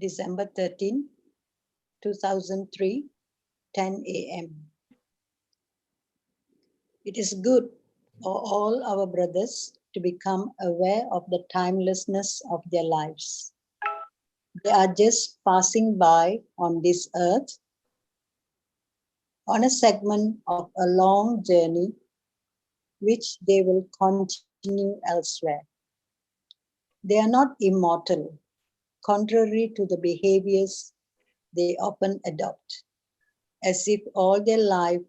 December 13, 2003, 10 a.m. It is good for all our brothers to become aware of the timelessness of their lives. They are just passing by on this earth on a segment of a long journey which they will continue elsewhere. They are not immortal, contrary to the behaviors they often adopt, as if all their life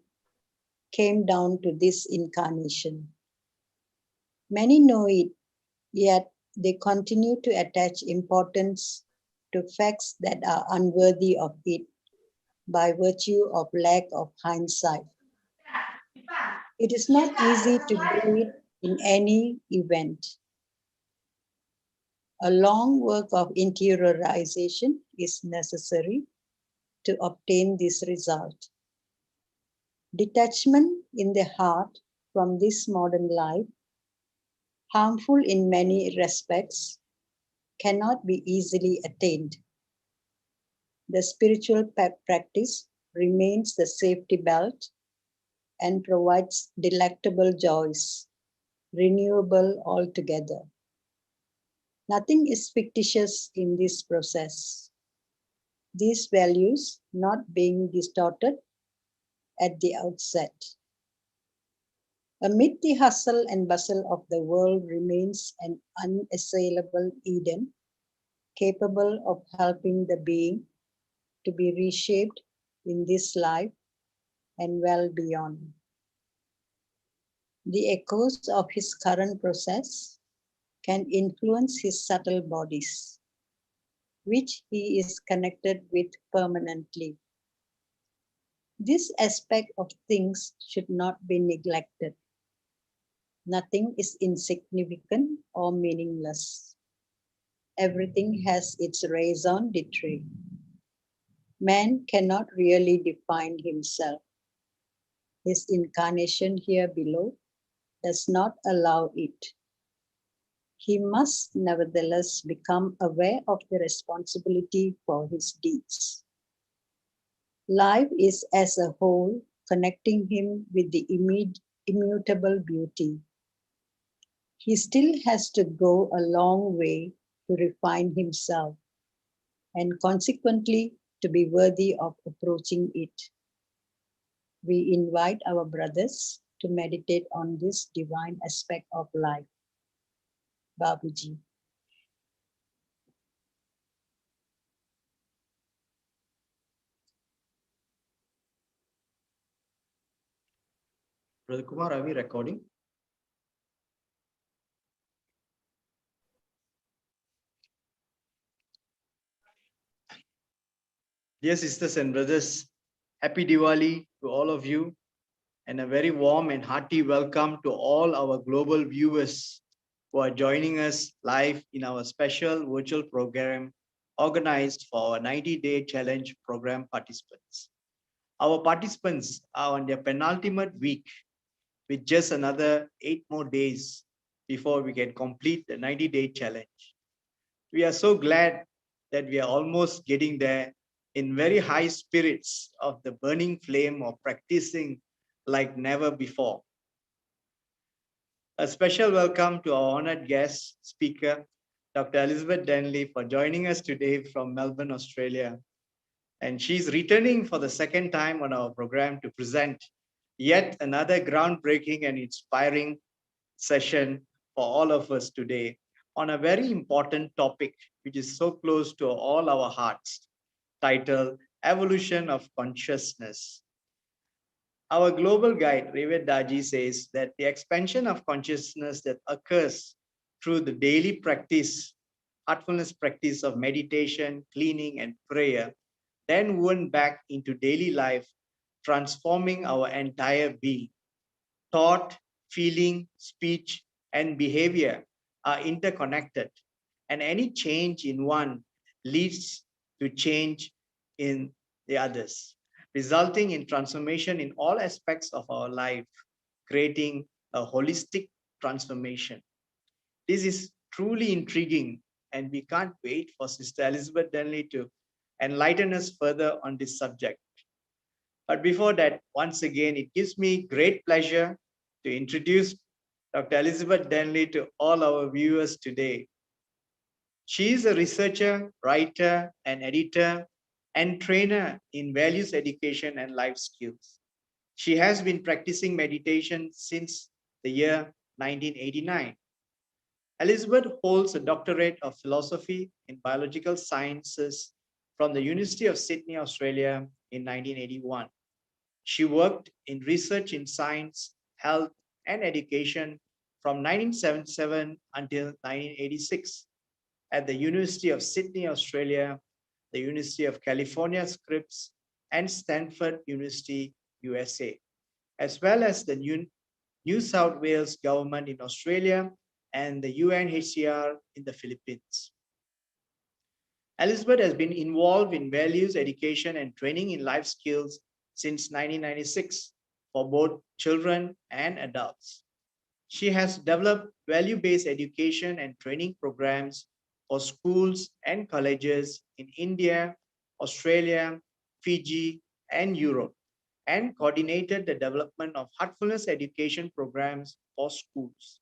came down to this incarnation. Many know it, yet they continue to attach importance to facts that are unworthy of it by virtue of lack of hindsight. It is not easy to do it in any event. A long work of interiorization is necessary to obtain this result. Detachment in the heart from this modern life, harmful in many respects, cannot be easily attained. The spiritual practice remains the safety belt and provides delectable joys, renewable altogether. Nothing is fictitious in this process. These values not being distorted at the outset. Amid the hustle and bustle of the world remains an unassailable Eden, capable of helping the being to be reshaped in this life and well beyond. The echoes of his current process can influence his subtle bodies, which he is connected with permanently. This aspect of things should not be neglected. Nothing is insignificant or meaningless. Everything has its raison d'etre. Man cannot really define himself. His incarnation here below does not allow it. He must nevertheless become aware of the responsibility for his deeds. Life is as a whole connecting him with the immutable beauty. He still has to go a long way to refine himself and consequently to be worthy of approaching it. We invite our brothers to meditate on this divine aspect of life. Babuji. Brother Kumar, are we recording? Dear sisters and brothers, happy Diwali to all of you, and a very warm and hearty welcome to all our global viewers who are joining us live in our special virtual program organized for our 90-day challenge program participants. Our participants are on their penultimate week with just another 8 more days before we can complete the 90-day challenge. We are so glad that we are almost getting there in very high spirits of the burning flame of practicing like never before. A special welcome to our honored guest speaker, Dr. Elizabeth Denley, for joining us today from Melbourne, Australia. And she's returning for the second time on our program to present yet another groundbreaking and inspiring session for all of us today on a very important topic, which is so close to all our hearts, titled Evolution of Consciousness. Our global guide, Revet Daji, says that the expansion of consciousness that occurs through the daily practice, heartfulness practice of meditation, cleaning, and prayer, then woven back into daily life, transforming our entire being. Thought, feeling, speech, and behavior are interconnected, and any change in one leads to change in the others, resulting in transformation in all aspects of our life, creating a holistic transformation. This is truly intriguing and we can't wait for Sister Elizabeth Denley to enlighten us further on this subject. But before that, once again, it gives me great pleasure to introduce Dr. Elizabeth Denley to all our viewers today. She is a researcher, writer, and editor, and trainer in values education and life skills. She has been practicing meditation since the year 1989. Elizabeth holds a doctorate of philosophy in biological sciences from the University of Sydney, Australia in 1981. She worked in research in science, health, and education from 1977 until 1986 at the University of Sydney, Australia, the University of California, Scripps, and Stanford University, USA, as well as the New South Wales government in Australia and the UNHCR in the Philippines. Elizabeth has been involved in values education and training in life skills since 1996 for both children and adults. She has developed value-based education and training programs for schools and colleges in India, Australia, Fiji, and Europe, and coordinated the development of heartfulness education programs for schools.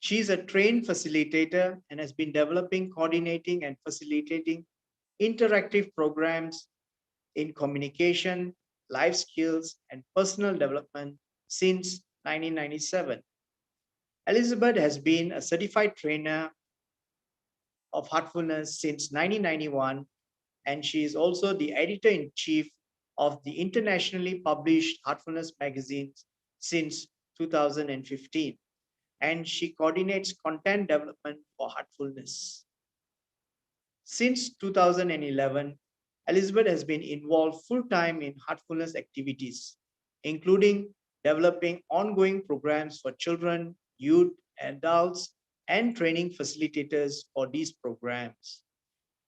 She is a trained facilitator and has been developing, coordinating, and facilitating interactive programs in communication, life skills, and personal development since 1997. Elizabeth has been a certified trainer of heartfulness since 1991, and she is also the editor-in-chief of the internationally published Heartfulness magazine since 2015, and she coordinates content development for Heartfulness. Since 2011, Elizabeth has been involved full-time in Heartfulness activities, including developing ongoing programs for children, youth, adults, and training facilitators for these programs.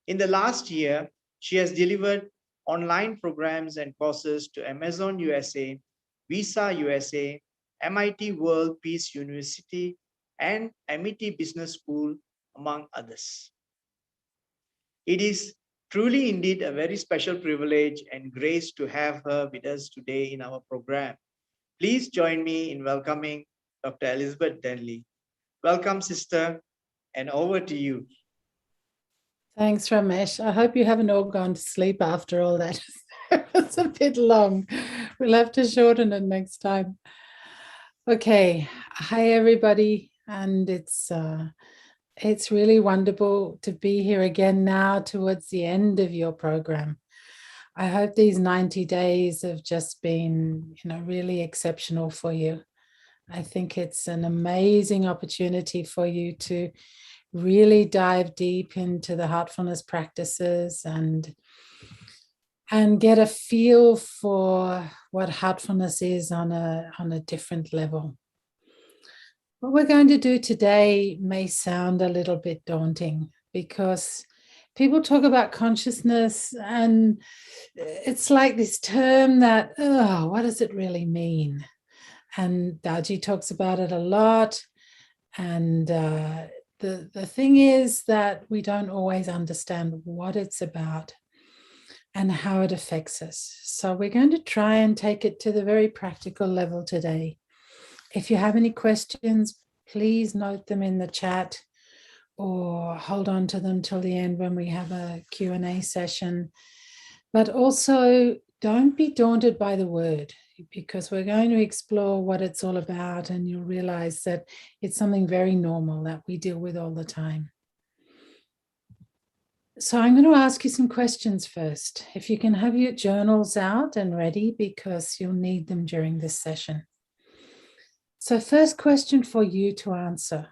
In the last year, she has delivered online programs and courses to Amazon USA, Visa USA, MIT World Peace University, and Amity Business School, among others. It is truly indeed a very special privilege and grace to have her with us today in our program. Please join me in welcoming Dr. Elizabeth Denley. Welcome, sister, and over to you. Thanks, Ramesh. I hope you haven't all gone to sleep after all that. It's a bit long. We'll have to shorten it next time. Okay. Hi, everybody. And it's really wonderful to be here again now towards the end of your program. I hope these 90 days have just been, really exceptional for you. I think it's an amazing opportunity for you to really dive deep into the heartfulness practices and get a feel for what heartfulness is on a different level. What we're going to do today may sound a little bit daunting because people talk about consciousness and it's like this term that, what does it really mean? And Daji talks about it a lot. And the thing is that we don't always understand what it's about and how it affects us. So we're going to try and take it to the very practical level today. If you have any questions, please note them in the chat or hold on to them till the end when we have a Q&A session. But also, don't be daunted by the word, because we're going to explore what it's all about, and you'll realize that it's something very normal that we deal with all the time. So I'm going to ask you some questions first. If you can have your journals out and ready, because you'll need them during this session. So first question for you to answer.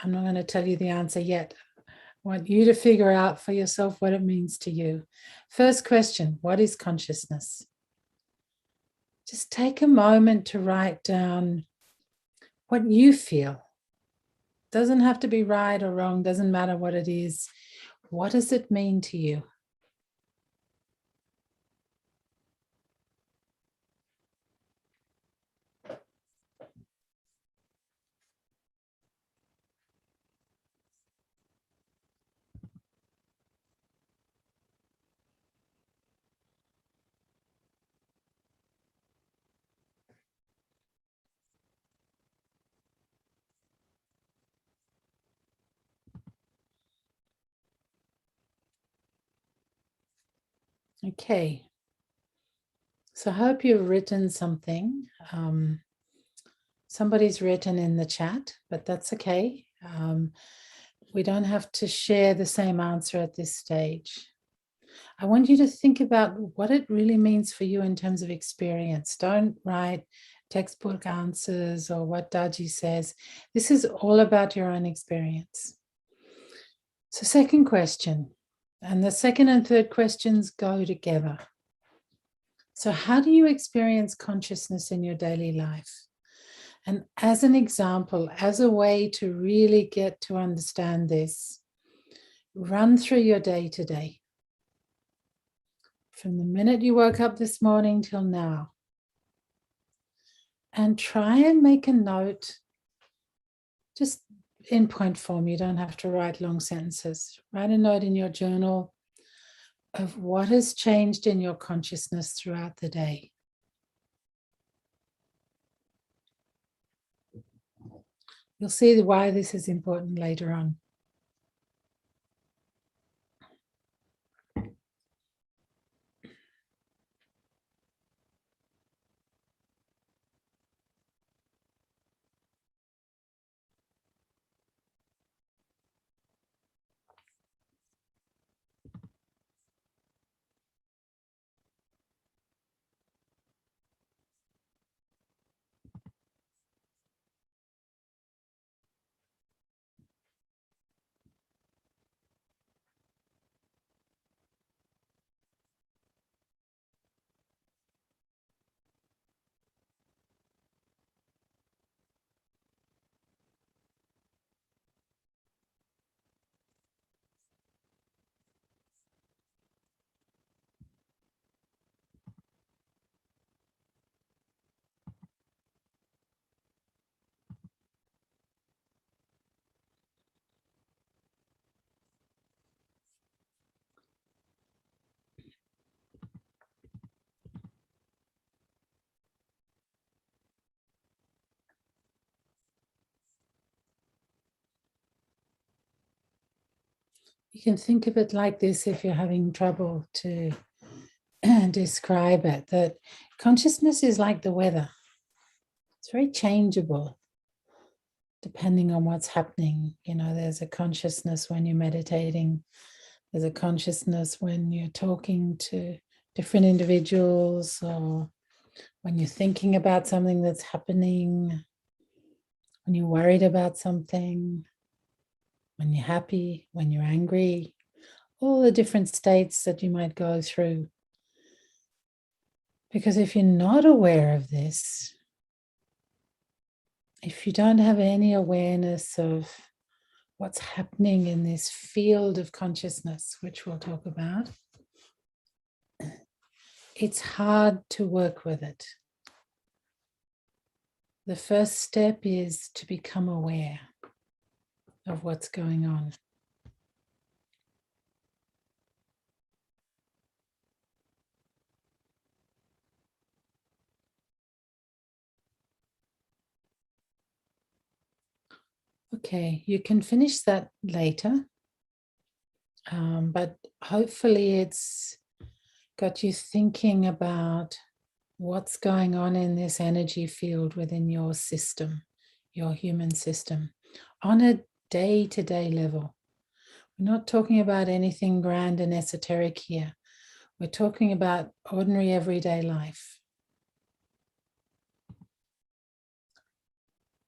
I'm not going to tell you the answer yet. I want you to figure out for yourself what it means to you. First question, what is consciousness? Just take a moment to write down what you feel. Doesn't have to be right or wrong, doesn't matter what it is. What does it mean to you? Okay. So I hope you've written something. Somebody's written in the chat, but that's okay. We don't have to share the same answer at this stage. I want you to think about what it really means for you in terms of experience. Don't write textbook answers or what Daji says. This is all about your own experience. So, second question, and the second and third questions go together. So, how do you experience consciousness in your daily life? And as an example, as a way to really get to understand this, run through your day to day. From the minute you woke up this morning till now. And try and make a note, just in point form. You don't have to write long sentences. Write a note in your journal of what has changed in your consciousness throughout the day. You'll see why this is important later on. You can think of it like this if you're having trouble to describe it, that consciousness is like the weather. It's very changeable depending on what's happening. You know, there's a consciousness when you're meditating. There's a consciousness when you're talking to different individuals, or when you're thinking about something that's happening, when you're worried about something, when you're happy, when you're angry, all the different states that you might go through. Because if you're not aware of this, if you don't have any awareness of what's happening in this field of consciousness, which we'll talk about, it's hard to work with it. The first step is to become aware of what's going on. Okay, you can finish that later, but hopefully it's got you thinking about what's going on in this energy field within your system, your human system, on a day-to-day level. We're not talking about anything grand and esoteric here. We're talking about ordinary everyday life.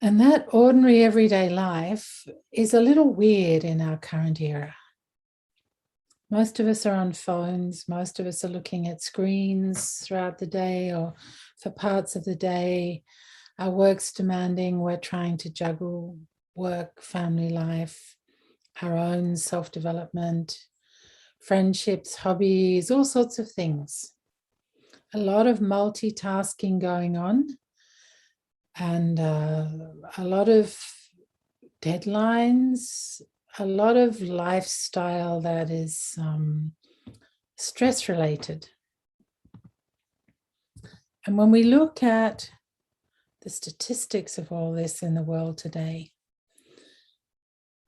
And that ordinary everyday life is a little weird in our current era. Most of us are on phones. Most of us are looking at screens throughout the day or for parts of the day. Our work's demanding. We're trying to juggle work, family life, our own self-development, friendships, hobbies, all sorts of things. A lot of multitasking going on, and a lot of deadlines, a lot of lifestyle that is stress related. And when we look at the statistics of all this in the world today,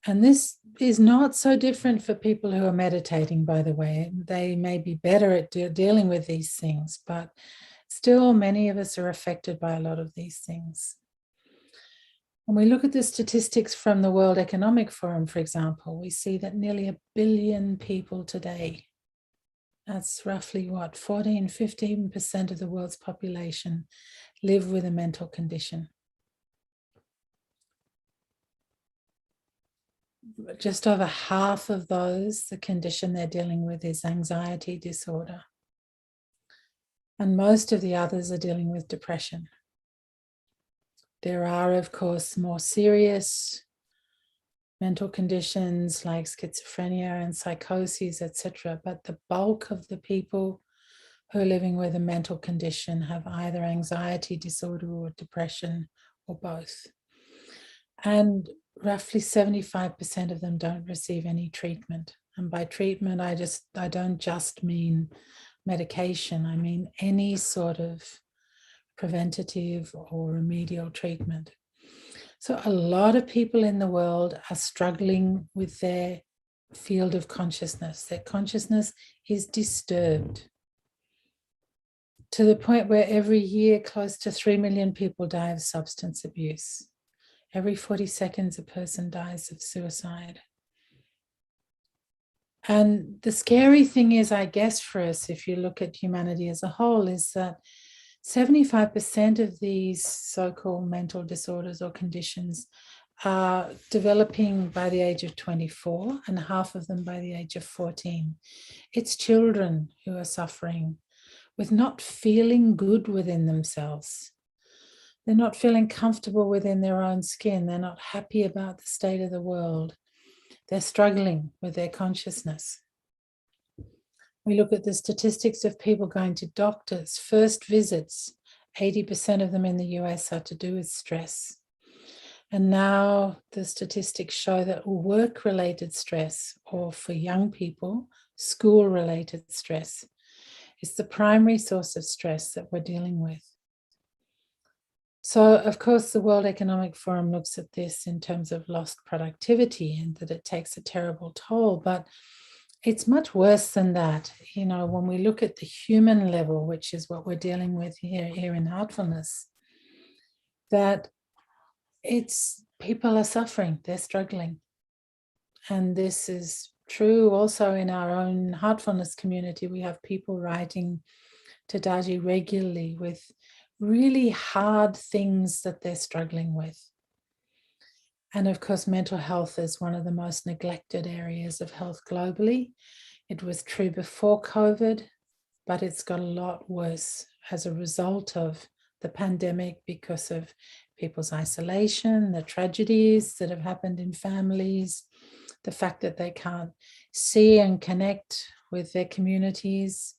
And this is not so different for people who are meditating, by the way. They may be better at dealing with these things, but still many of us are affected by a lot of these things. When we look at the statistics from the World Economic Forum, for example, we see that nearly 1 billion people today, that's roughly what, 15% of the world's population live with a mental condition. Just over half of those, the condition they're dealing with is anxiety disorder. And most of the others are dealing with depression. There are, of course, more serious mental conditions like schizophrenia and psychoses, etc. But the bulk of the people who are living with a mental condition have either anxiety disorder or depression or both. And roughly 75% of them don't receive any treatment. And by treatment, I don't just mean medication. I mean any sort of preventative or remedial treatment. So a lot of people in the world are struggling with their field of consciousness. Their consciousness is disturbed to the point where every year close to 3 million people die of substance abuse. Every 40 seconds, a person dies of suicide. And the scary thing is, I guess, for us, if you look at humanity as a whole, is that 75% of these so-called mental disorders or conditions are developing by the age of 24 and half of them by the age of 14. It's children who are suffering with not feeling good within themselves. They're not feeling comfortable within their own skin. They're not happy about the state of the world. They're struggling with their consciousness. We look at the statistics of people going to doctors, first visits, 80% of them in the US are to do with stress. And now the statistics show that work-related stress, or for young people, school-related stress, is the primary source of stress that we're dealing with. So, of course, the World Economic Forum looks at this in terms of lost productivity and that it takes a terrible toll, but it's much worse than that. You know, when we look at the human level, which is what we're dealing with here in Heartfulness, that it's people are suffering, they're struggling. And this is true also in our own Heartfulness community. We have people writing to Daji regularly with really hard things that they're struggling with. And of course, mental health is one of the most neglected areas of health globally. It was true before COVID, but it's got a lot worse as a result of the pandemic because of people's isolation, the tragedies that have happened in families, the fact that they can't see and connect with their communities.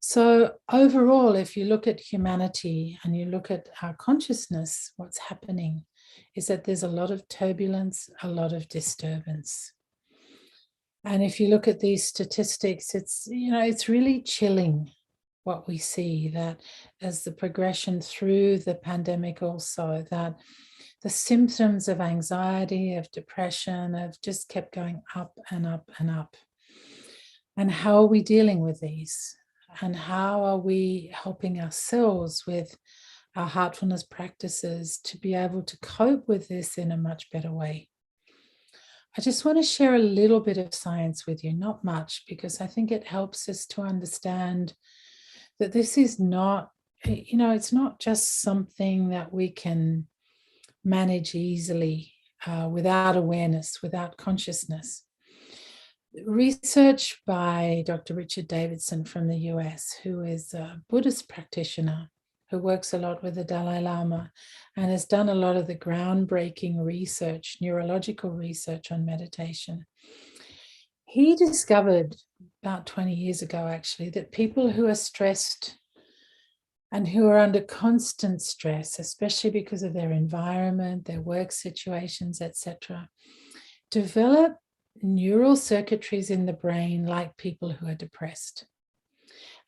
So overall, if you look at humanity and you look at our consciousness, what's happening is that there's a lot of turbulence, a lot of disturbance. And if you look at these statistics, it's really chilling what we see, that as the progression through the pandemic also, that the symptoms of anxiety, of depression have just kept going up and up and up. And how are we dealing with these? And how are we helping ourselves with our heartfulness practices to be able to cope with this in a much better way? I just want to share a little bit of science with you, not much, because I think it helps us to understand that this is not, it's not just something that we can manage easily without awareness, without consciousness. Research by Dr. Richard Davidson from the US, who is a Buddhist practitioner who works a lot with the Dalai Lama and has done a lot of the groundbreaking research, neurological research on meditation. He discovered about 20 years ago, actually, that people who are stressed and who are under constant stress, especially because of their environment, their work situations, etc., develop neural circuitries in the brain like people who are depressed.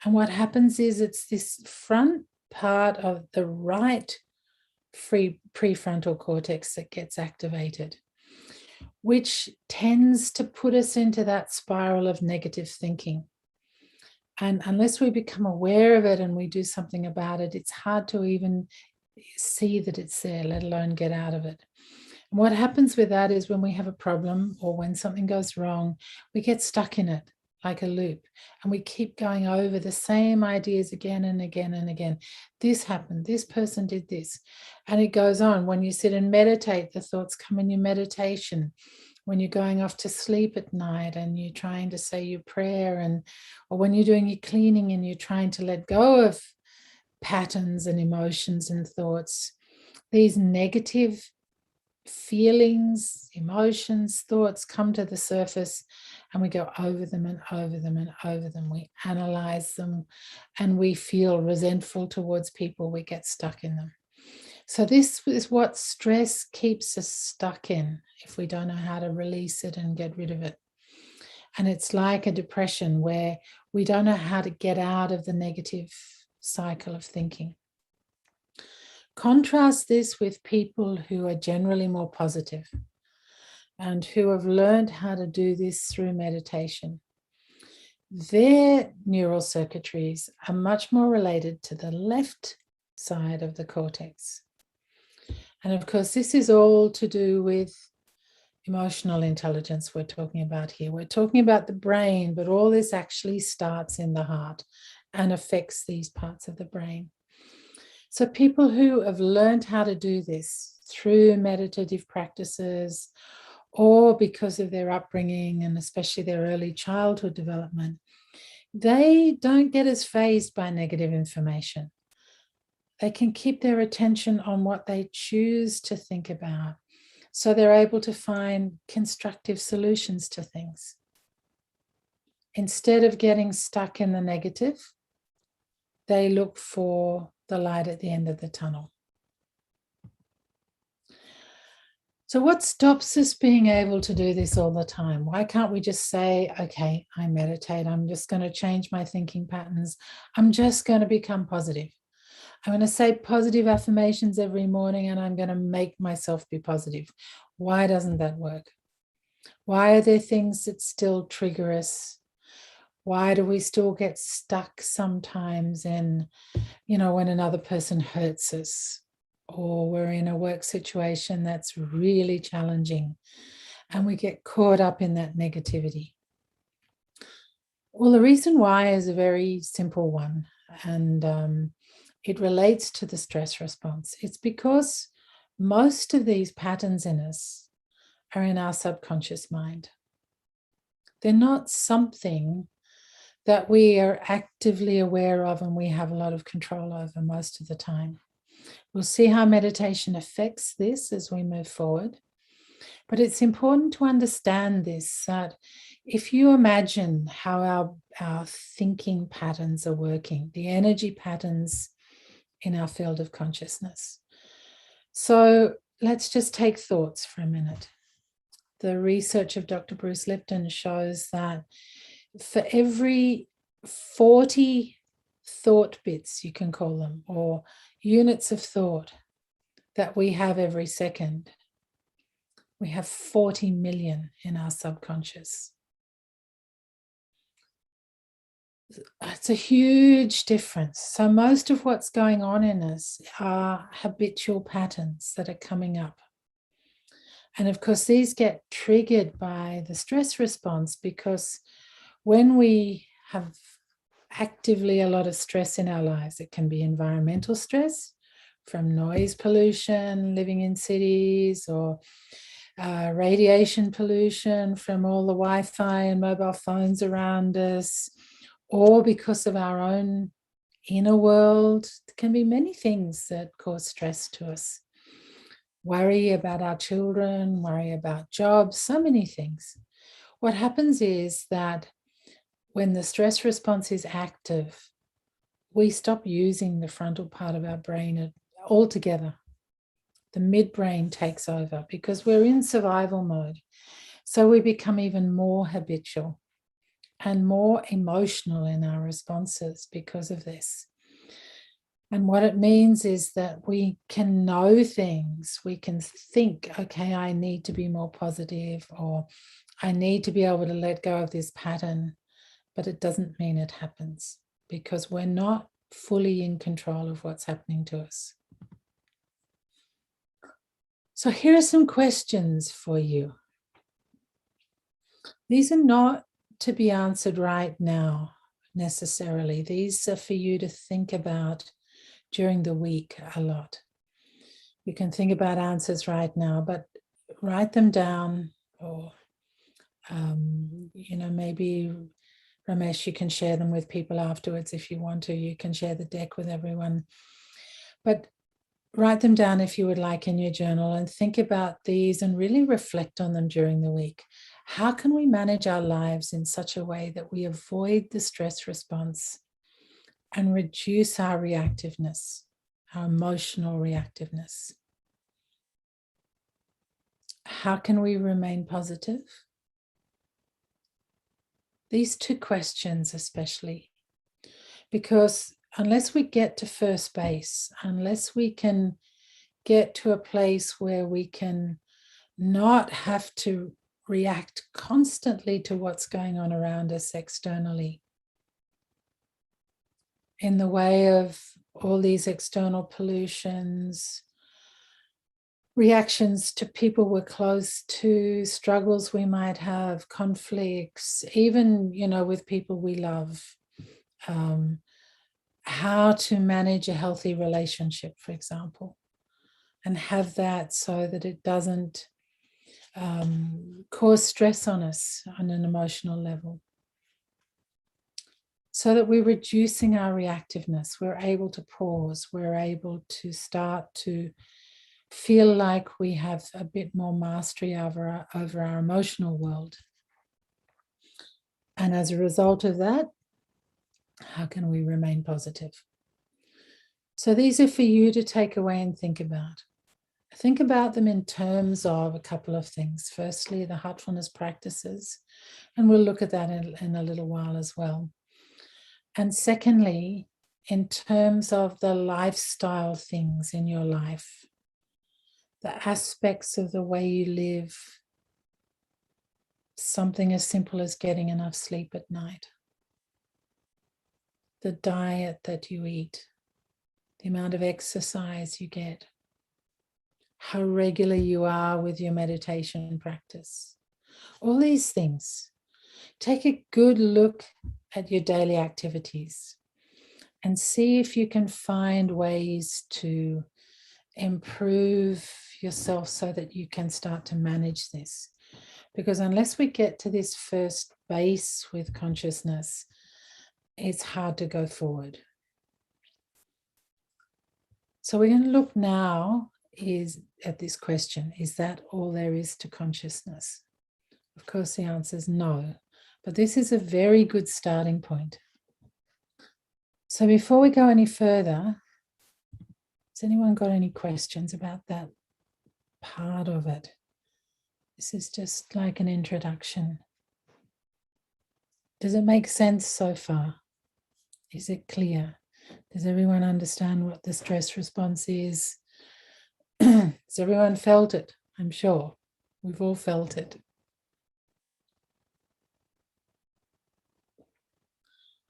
And what happens is it's this front part of the right prefrontal cortex that gets activated. which tends to put us into that spiral of negative thinking. And unless we become aware of it and we do something about it, it's hard to even see that it's there, let alone get out of it. And what happens with that is when we have a problem or when something goes wrong, we get stuck in it like a loop, and we keep going over the same ideas again and again and again. This happened, this person did this, and it goes on. When you sit and meditate, the thoughts come in your meditation. When you're going off to sleep at night and you're trying to say your prayer, or when you're doing your cleaning and you're trying to let go of patterns and emotions and thoughts, these negative feelings, emotions, thoughts come to the surface, and we go over them and over them and over them. We analyze them, and we feel resentful towards people. We get stuck in them. So this is what stress keeps us stuck in if we don't know how to release it and get rid of it. And it's like a depression where we don't know how to get out of the negative cycle of thinking. Contrast this with people who are generally more positive and who have learned how to do this through meditation. Their neural circuitries are much more related to the left side of the cortex. And of course, this is all to do with emotional intelligence we're talking about here. We're talking about the brain, but all this actually starts in the heart and affects these parts of the brain. So people who have learned how to do this through meditative practices or because of their upbringing and especially their early childhood development, they don't get as fazed by negative information. They can keep their attention on what they choose to think about. So they're able to find constructive solutions to things. Instead of getting stuck in the negative, they look for the light at the end of the tunnel. So what stops us being able to do this all the time? Why can't we just say, okay, I meditate, I'm just going to change my thinking patterns. I'm just going to become positive. I'm going to say positive affirmations every morning and I'm going to make myself be positive. Why doesn't that work? Why are there things that still trigger us? Why do we still get stuck sometimes in, when another person hurts us, or we're in a work situation that's really challenging and we get caught up in that negativity? Well, the reason why is a very simple one, and it relates to the stress response. It's because most of these patterns in us are in our subconscious mind. They're not something that we are actively aware of and we have a lot of control over most of the time. We'll see how meditation affects this as we move forward. But it's important to understand this, that if you imagine how our thinking patterns are working, the energy patterns in our field of consciousness. So let's just take thoughts for a minute. The research of Dr. Bruce Lipton shows that for every 40 thought bits, you can call them, or units of thought that we have every second, we have 40 million in our subconscious. It's a huge difference. So most of what's going on in us are habitual patterns that are coming up. And of course, these get triggered by the stress response, because when we have actively a lot of stress in our lives, it can be environmental stress from noise pollution, living in cities, or radiation pollution from all the Wi-Fi and mobile phones around us, or because of our own inner world. There can be many things that cause stress to us. Worry about our children, worry about jobs, so many things. What happens is that when the stress response is active, we stop using the frontal part of our brain altogether. The midbrain takes over because we're in survival mode. So we become even more habitual and more emotional in our responses because of this. And what it means is that we can know things. We can think, okay, I need to be more positive, or I need to be able to let go of this pattern. But it doesn't mean it happens, because we're not fully in control of what's happening to us. So here are some questions for you. These are not to be answered right now necessarily. These are for you to think about during the week a lot. You can think about answers right now, but write them down, or maybe Ramesh, you can share them with people afterwards if you want to. You can share the deck with everyone, but write them down if you would like in your journal, and think about these and really reflect on them during the week. How can we manage our lives in such a way that we avoid the stress response and reduce our reactiveness, our emotional reactiveness? How can we remain positive? These two questions especially, because unless we get to first base, unless we can get to a place where we can not have to react constantly to what's going on around us externally, in the way of all these external pollutions, reactions to people we're close to, struggles we might have, conflicts, even, with people we love, how to manage a healthy relationship, for example, and have that so that it doesn't cause stress on us on an emotional level, so that we're reducing our reactiveness. We're able to pause. We're able to start to feel like we have a bit more mastery over our emotional world. And as a result of that, how can we remain positive? So these are for you to take away and think about. Think about them in terms of a couple of things. Firstly, the heartfulness practices, and we'll look at that in a little while as well. And secondly, in terms of the lifestyle things in your life, the aspects of the way you live, something as simple as getting enough sleep at night, the diet that you eat, the amount of exercise you get, how regular you are with your meditation practice. All these things. Take a good look at your daily activities and see if you can find ways to improve yourself so that you can start to manage this. Because unless we get to this first base with consciousness, it's hard to go forward. So we're going to look now at this question: is that all there is to consciousness? Of course, the answer is no, but this is a very good starting point. So before we go any further, has anyone got any questions about that part of it? This is just like an introduction. Does it make sense so far? Is it clear? Does everyone understand what the stress response is? Has everyone felt it? I'm sure we've all felt it.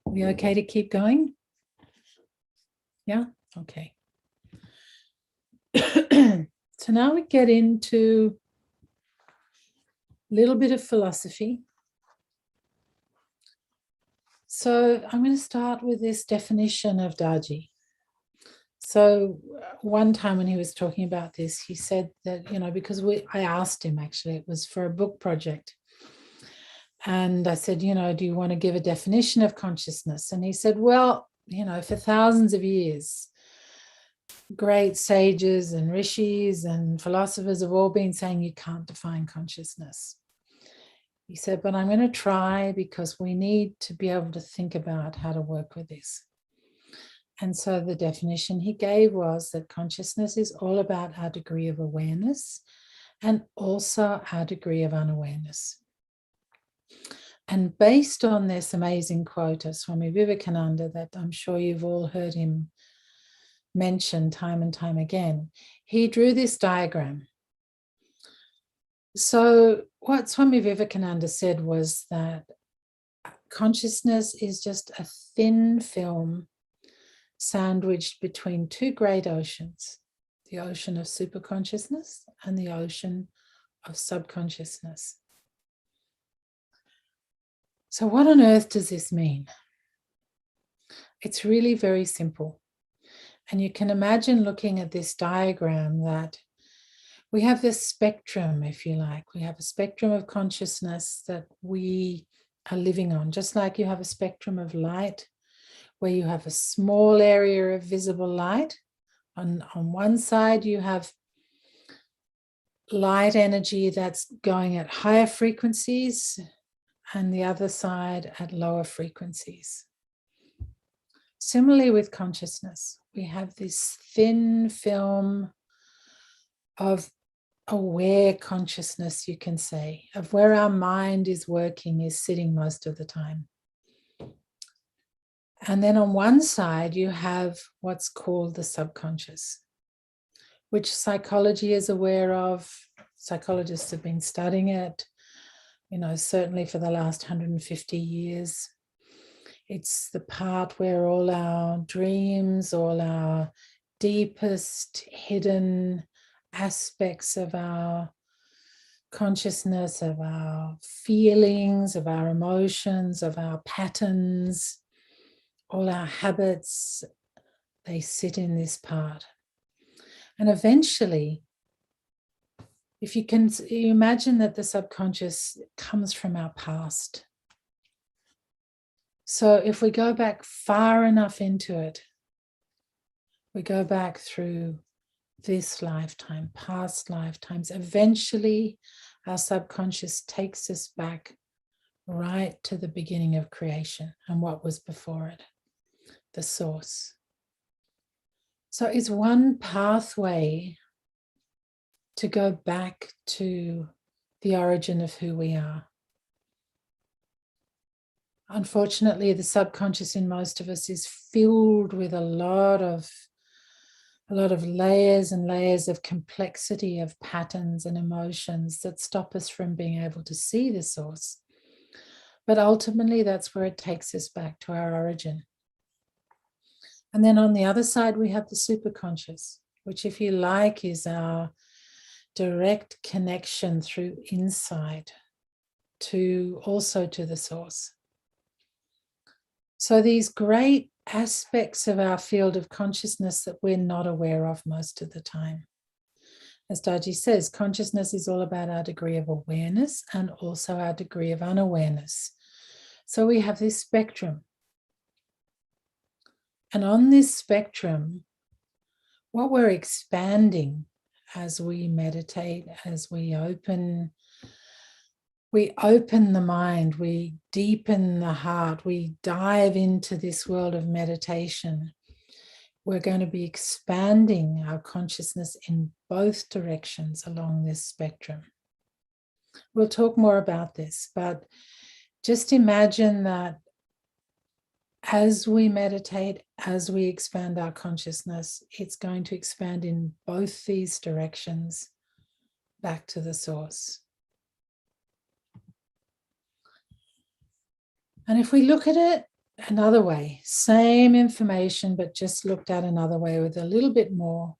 Are we okay to keep going? Yeah? Okay. So now we get into a little bit of philosophy. So I'm going to start with this definition of Daji. So one time when he was talking about this, he said that, because I asked him, actually, it was for a book project. And I said, do you want to give a definition of consciousness? And he said, well, for thousands of years, great sages and rishis and philosophers have all been saying you can't define consciousness. He said, but I'm going to try, because we need to be able to think about how to work with this. And so the definition he gave was that consciousness is all about our degree of awareness and also our degree of unawareness. And based on this amazing quote of Swami Vivekananda that I'm sure you've all heard him mentioned time and time again, he drew this diagram. So what Swami Vivekananda said was that consciousness is just a thin film sandwiched between two great oceans, the ocean of superconsciousness and the ocean of subconsciousness. So what on earth does this mean? It's really very simple. And you can imagine looking at this diagram that we have this spectrum, if you like. We have a spectrum of consciousness that we are living on, just like you have a spectrum of light, where you have a small area of visible light. On one side, you have light energy that's going at higher frequencies, and the other side at lower frequencies. Similarly with consciousness, we have this thin film of aware consciousness, you can say, of where our mind is working, is sitting most of the time. And then on one side, you have what's called the subconscious, which psychology is aware of. Psychologists have been studying it, certainly for the last 150 years. It's the part where all our dreams, all our deepest hidden aspects of our consciousness, of our feelings, of our emotions, of our patterns, all our habits, they sit in this part. And eventually, if you can imagine that the subconscious comes from our past. So if we go back far enough into it, we go back through this lifetime, past lifetimes, eventually our subconscious takes us back right to the beginning of creation and what was before it, the source. So it's one pathway to go back to the origin of who we are. Unfortunately, the subconscious in most of us is filled with a lot of layers and layers of complexity of patterns and emotions that stop us from being able to see the source. But ultimately, that's where it takes us back to our origin. And then on the other side, we have the superconscious, which, if you like, is our direct connection through insight also to the source. So these great aspects of our field of consciousness that we're not aware of most of the time. As Daji says, consciousness is all about our degree of awareness and also our degree of unawareness. So we have this spectrum. And on this spectrum, what we're expanding as we meditate, as we open the mind, we deepen the heart, we dive into this world of meditation. We're going to be expanding our consciousness in both directions along this spectrum. We'll talk more about this, but just imagine that as we meditate, as we expand our consciousness, it's going to expand in both these directions back to the source. And if we look at it another way, same information, but just looked at another way with a little bit more,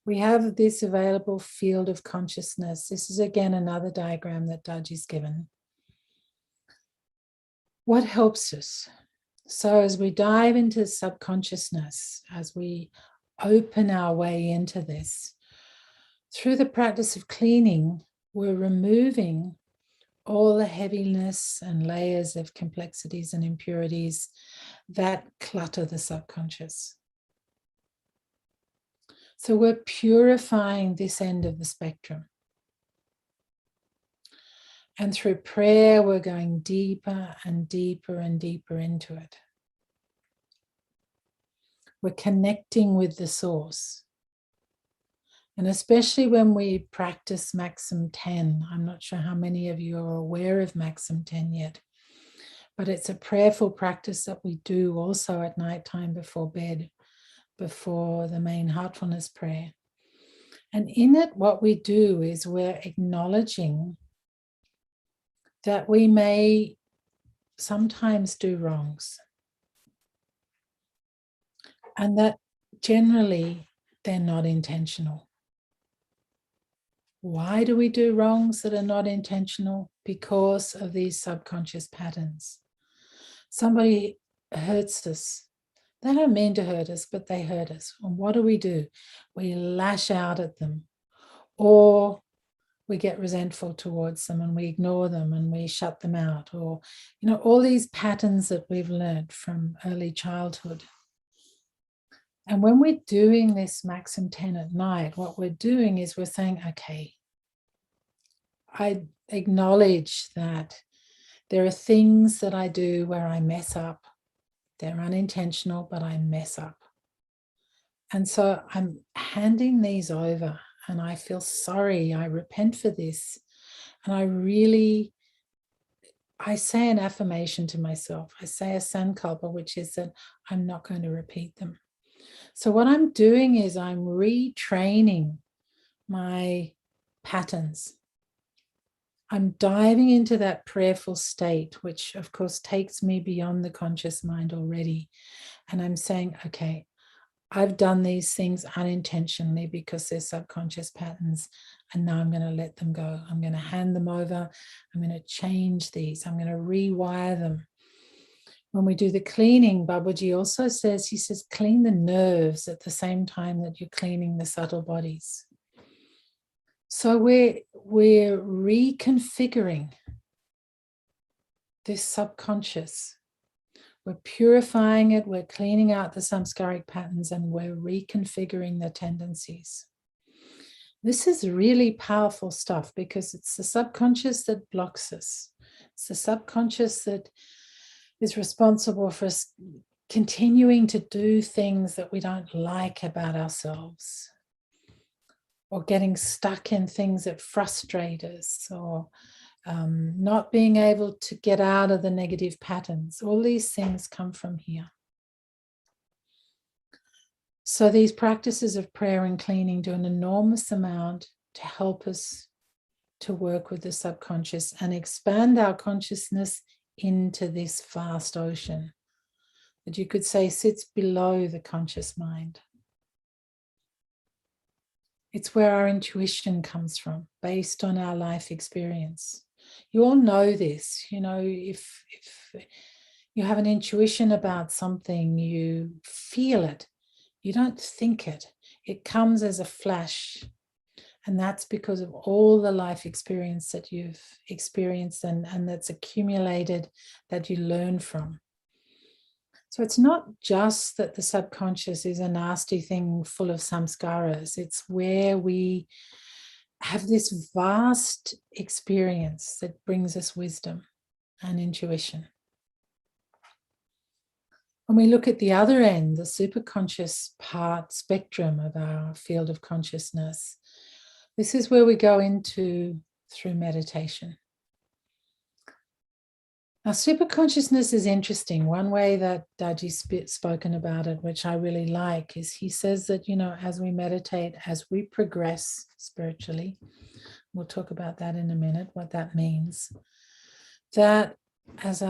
we have this available field of consciousness. This is again another diagram that Daji's given. What helps us? So as we dive into subconsciousness, as we open our way into this, through the practice of cleaning, we're removing all the heaviness and layers of complexities and impurities that clutter the subconscious. So we're purifying this end of the spectrum. And through prayer, we're going deeper and deeper and deeper into it. We're connecting with the source. And especially when we practice Maxim 10, I'm not sure how many of you are aware of Maxim 10 yet, but it's a prayerful practice that we do also at nighttime before bed, before the main heartfulness prayer. And in it, what we do is we're acknowledging that we may sometimes do wrongs, and that generally they're not intentional. Why do we do wrongs that are not intentional? Because of these subconscious patterns. Somebody hurts us. They don't mean to hurt us, but they hurt us. And what do? We lash out at them, or we get resentful towards them and we ignore them and we shut them out, or, all these patterns that we've learned from early childhood. And when we're doing this Maxim 10 at night, what we're doing is we're saying, okay, I acknowledge that there are things that I do where I mess up. They're unintentional, but I mess up. And so I'm handing these over, and I feel sorry. I repent for this. And I say an affirmation to myself. I say a sankalpa, which is that I'm not going to repeat them. So what I'm doing is I'm retraining my patterns. I'm diving into that prayerful state, which of course takes me beyond the conscious mind already. And I'm saying, okay, I've done these things unintentionally because they're subconscious patterns, and now I'm going to let them go. I'm going to hand them over. I'm going to change these. I'm going to rewire them. When we do the cleaning, Babaji also says, he says, clean the nerves at the same time that you're cleaning the subtle bodies. So we're reconfiguring this subconscious. We're purifying it, we're cleaning out the samskaric patterns, and we're reconfiguring the tendencies. This is really powerful stuff because it's the subconscious that blocks us. It's the subconscious that is responsible for us continuing to do things that we don't like about ourselves, or getting stuck in things that frustrate us, or not being able to get out of the negative patterns. All these things come from here. So these practices of prayer and cleaning do an enormous amount to help us to work with the subconscious and expand our consciousness into this vast ocean that you could say sits below the conscious mind. It's where our intuition comes from, based on our life experience. You all know this, if you have an intuition about something, you feel it, you don't think it. It comes as a flash. And that's because of all the life experience that you've experienced and that's accumulated, that you learn from. So it's not just that the subconscious is a nasty thing full of samskaras. It's where we have this vast experience that brings us wisdom and intuition. When we look at the other end, the superconscious part spectrum of our field of consciousness, this is where we go into through meditation. Now, superconsciousness is interesting. One way that Daji's spoken about it, which I really like, is he says that, as we meditate, as we progress spiritually, we'll talk about that in a minute, what that means, that as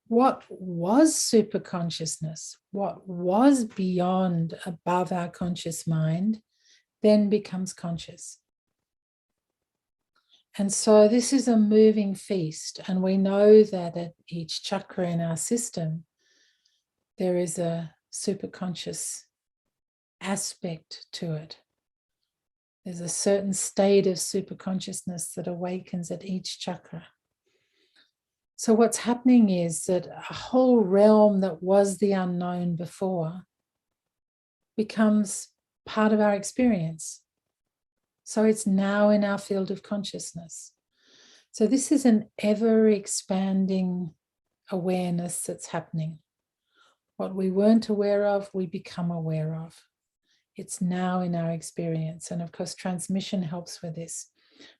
what was superconsciousness, what was beyond, above our conscious mind, then becomes conscious. And so this is a moving feast, and we know that at each chakra in our system, there is a superconscious aspect to it. There's a certain state of superconsciousness that awakens at each chakra. So what's happening is that a whole realm that was the unknown before becomes part of our experience. So it's now in our field of consciousness. So this is an ever-expanding awareness that's happening. What we weren't aware of, we become aware of. It's now in our experience. And of course, transmission helps with this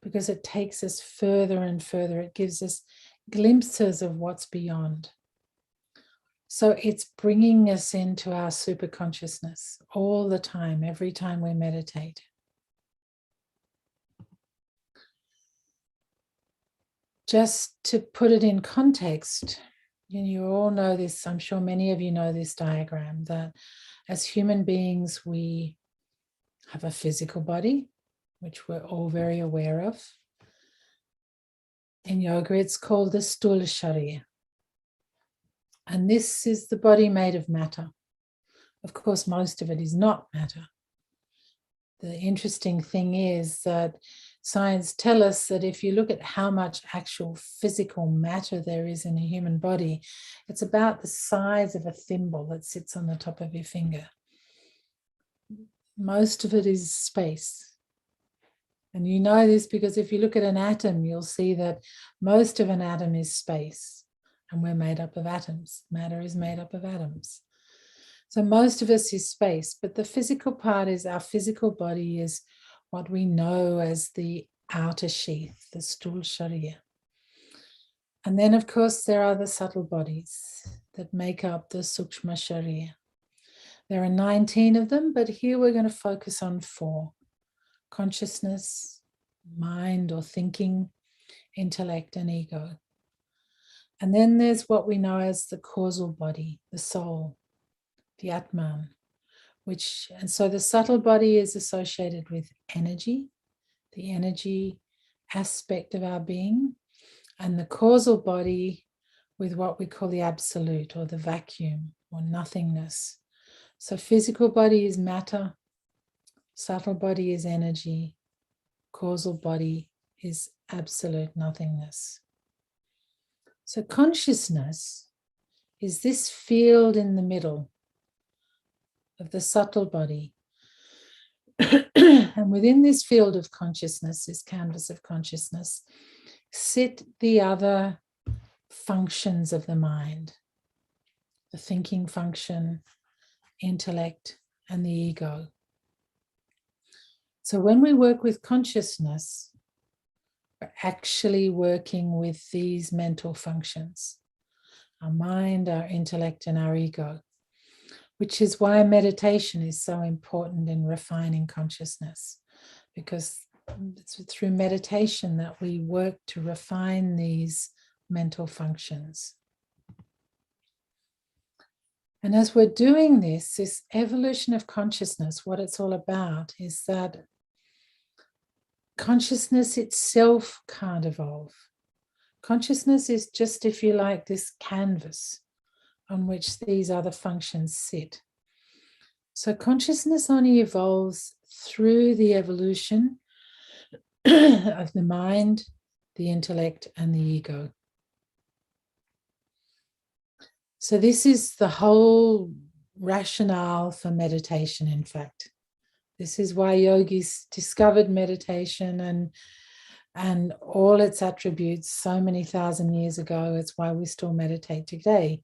because it takes us further and further. It gives us glimpses of what's beyond. So it's bringing us into our super consciousness all the time, every time we meditate. Just to put it in context, you all know this, I'm sure many of you know this diagram, that as human beings, we have a physical body, which we're all very aware of. In yoga, it's called the Sthula Sharira. And this is the body made of matter. Of course, most of it is not matter. The interesting thing is that science tells us that if you look at how much actual physical matter there is in a human body, it's about the size of a thimble that sits on the top of your finger. Most of it is space. And you know this because if you look at an atom, you'll see that most of an atom is space. And we're made up of atoms. Matter is made up of atoms. So most of us is space, but the physical part is our physical body is what we know as the outer sheath, the Sthula Sharira. And then, of course, there are the subtle bodies that make up the Sukshma Sharira. There are 19 of them, but here we're going to focus on 4. Consciousness, mind or thinking, intellect and ego. And then there's what we know as the causal body, the soul, the Atman, and so the subtle body is associated with energy, the energy aspect of our being, and the causal body with what we call the absolute or the vacuum or nothingness. So physical body is matter, subtle body is energy, causal body is absolute nothingness. So consciousness is this field in the middle of the subtle body. And within this field of consciousness, this canvas of consciousness, sit the other functions of the mind, the thinking function, intellect, and the ego. So when we work with consciousness, we're actually working with these mental functions, our mind, our intellect, and our ego, which is why meditation is so important in refining consciousness, because it's through meditation that we work to refine these mental functions. And as we're doing this evolution of consciousness, what it's all about is that consciousness itself can't evolve. Consciousness is just, if you like, this canvas on which these other functions sit. So consciousness only evolves through the evolution of the mind, the intellect, and the ego. So this is the whole rationale for meditation, in fact. This is why yogis discovered meditation and all its attributes so many thousand years ago. It's why we still meditate today.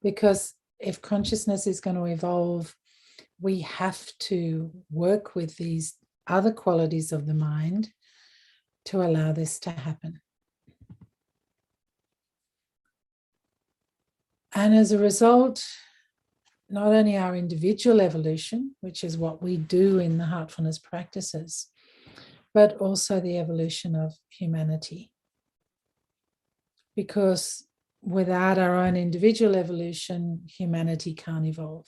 Because if consciousness is going to evolve, we have to work with these other qualities of the mind to allow this to happen. And as a result, not only our individual evolution, which is what we do in the heartfulness practices, but also the evolution of humanity. Because without our own individual evolution, humanity can't evolve.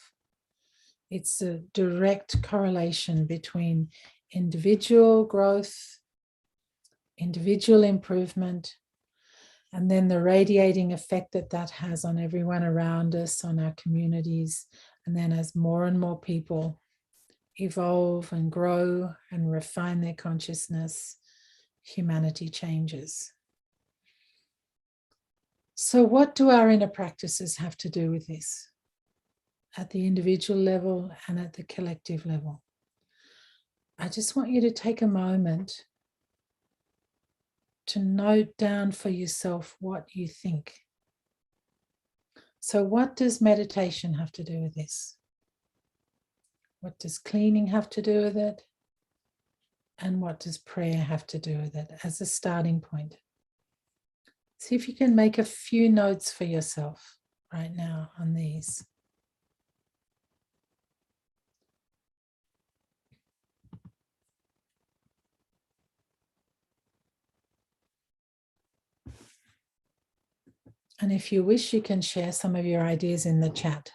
It's a direct correlation between individual growth, individual improvement, and then the radiating effect that has on everyone around us, on our communities. And then as more and more people evolve and grow and refine their consciousness, humanity changes. So what do our inner practices have to do with this? At the individual level and at the collective level. I just want you to take a moment to note down for yourself what you think. So what does meditation have to do with this? What does cleaning have to do with it? And what does prayer have to do with it as a starting point? See if you can make a few notes for yourself. right now on these. And if you wish, you can share some of your ideas in the chat.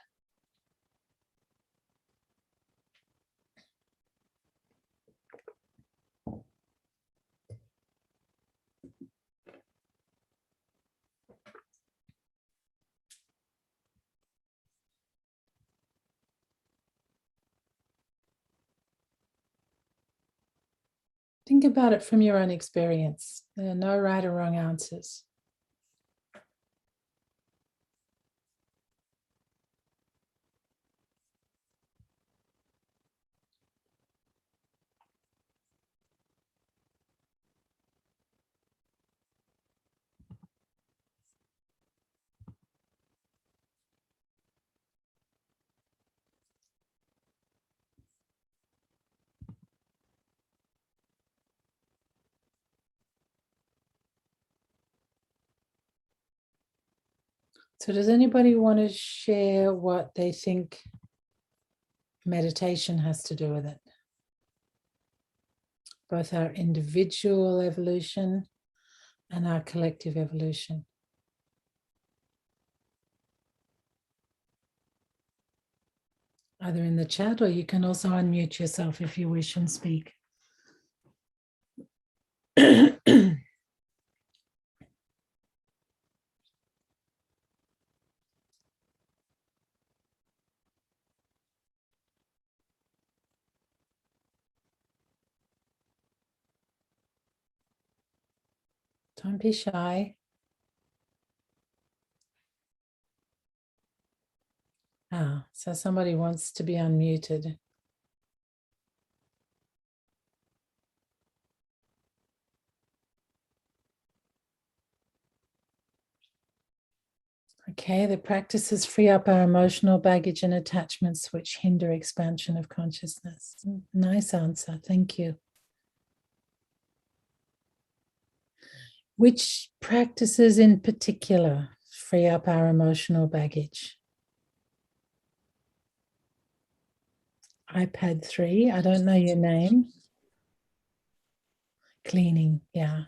Think about it from your own experience. There are no right or wrong answers. So does anybody want to share what they think meditation has to do with it? Both our individual evolution and our collective evolution. Either in the chat, or you can also unmute yourself if you wish and speak. Don't be shy. So somebody wants to be unmuted. Okay, the practices free up our emotional baggage and attachments which hinder expansion of consciousness. Nice answer, thank you. Which practices in particular free up our emotional baggage? iPad 3, I don't know your name. Cleaning, yeah,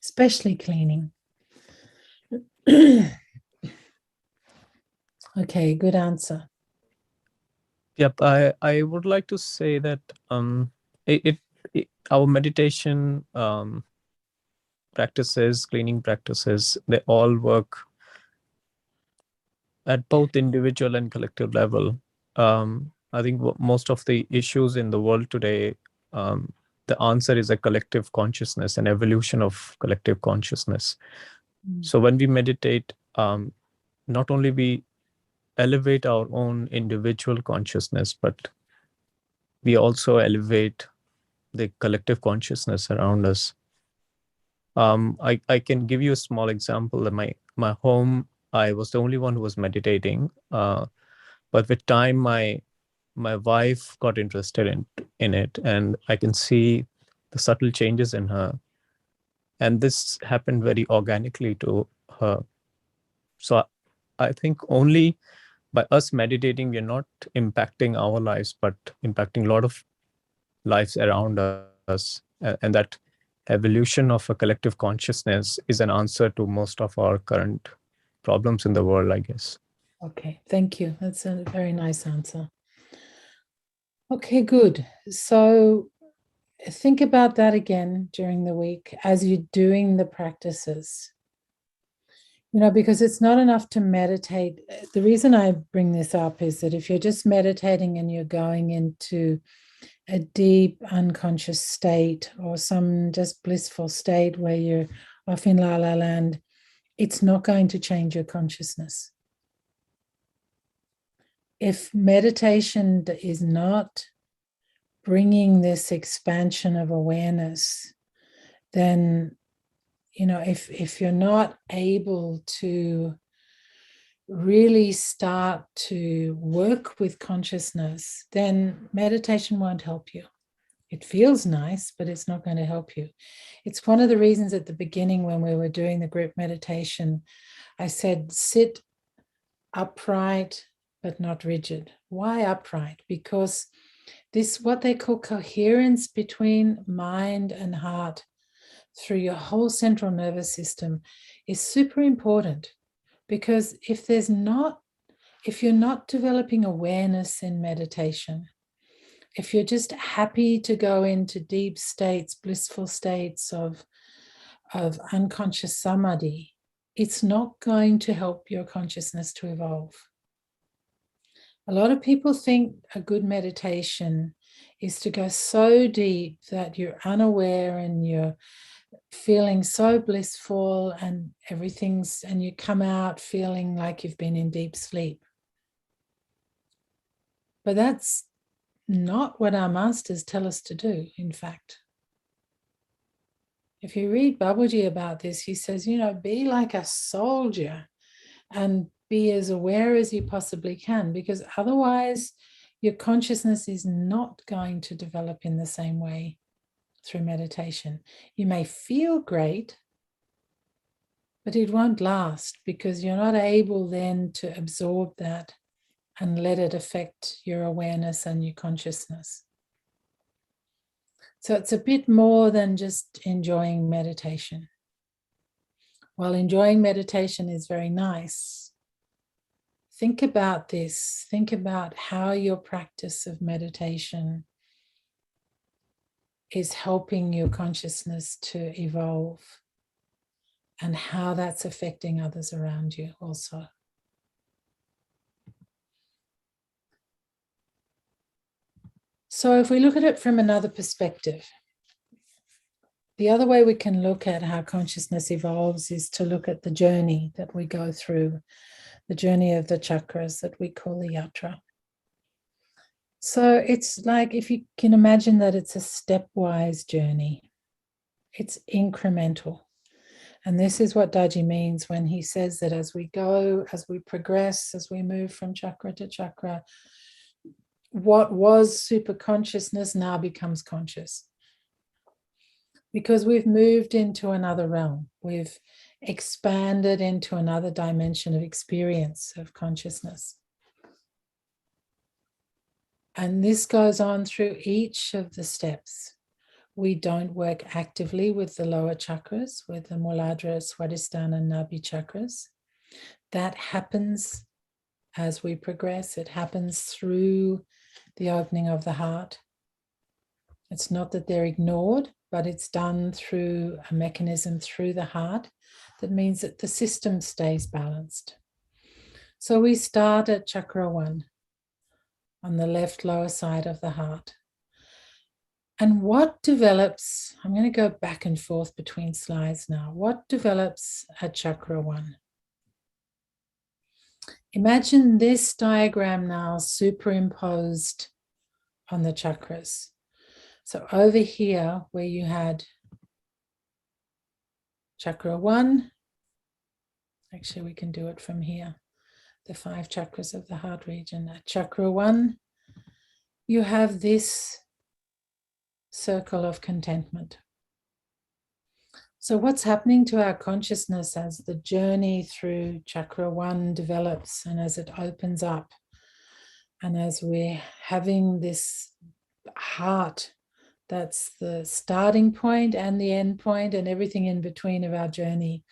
especially cleaning. Okay, good answer. Yep, I would like to say that our meditation practices, cleaning practices, they all work at both individual and collective level. I think most of the issues in the world today, the answer is a collective consciousness, an evolution of collective consciousness. So when we meditate, not only we elevate our own individual consciousness, but we also elevate the collective consciousness around us. I can give you a small example. In my home, I was the only one who was meditating. But with time, my wife got interested in it, and I can see the subtle changes in her. And this happened very organically to her. So I think only by us meditating, we're not impacting our lives, but impacting a lot of lives around us. And that evolution of a collective consciousness is an answer to most of our current problems in the world, I guess. Okay, thank you. That's a very nice answer. Okay, good. So think about that again during the week as you're doing the practices. You know, because it's not enough to meditate. The reason I bring this up is that if you're just meditating and you're going into a deep unconscious state or some just blissful state where you're off in la la land, it's not going to change your consciousness. If meditation is not bringing this expansion of awareness, then, you know, if you're not able to really start to work with consciousness, then meditation won't help you. It feels nice, but it's not going to help you. It's one of the reasons at the beginning when we were doing the group meditation, I said, sit upright but not rigid. Why upright? Because this, what they call coherence between mind and heart through your whole central nervous system, is super important. Because if you're not developing awareness in meditation, if you're just happy to go into deep states, blissful states of unconscious samadhi, it's not going to help your consciousness to evolve. A lot of people think a good meditation is to go so deep that you're unaware and you're feeling so blissful and and you come out feeling like you've been in deep sleep. But that's not what our masters tell us to do, in fact. If you read Babaji about this, he says, be like a soldier and be as aware as you possibly can, because otherwise your consciousness is not going to develop in the same way through meditation. You may feel great, but it won't last, because you're not able then to absorb that and let it affect your awareness and your consciousness. So it's a bit more than just enjoying meditation. While enjoying meditation is very nice, think about this. Think about how your practice of meditation is helping your consciousness to evolve, and how that's affecting others around you also. So if we look at it from another perspective, the other way we can look at how consciousness evolves is to look at the journey that we go through, the journey of the chakras that we call the yatra. So it's like, if you can imagine that it's a stepwise journey, it's incremental. And this is what Daji means when he says that as we go, as we progress, as we move from chakra to chakra, what was super consciousness now becomes conscious. Because we've moved into another realm. We've expanded into another dimension of experience of consciousness. And this goes on through each of the steps. We don't work actively with the lower chakras, with the Muladhara, Swadhisthana, and Nabhi chakras. That happens as we progress. It happens through the opening of the heart. It's not that they're ignored, but it's done through a mechanism through the heart that means that the system stays balanced. So we start at chakra 1 on the left lower side of the heart. And what develops, I'm going to go back and forth between slides now. What develops at chakra 1? Imagine this diagram now superimposed on the chakras. So over here, where you had chakra 1, actually we can do it from here, the 5 chakras of the heart region. At chakra 1, you have this circle of contentment. So what's happening to our consciousness as the journey through chakra 1 develops and as it opens up, and as we're having this heart that's the starting point and the end point and everything in between of our journey,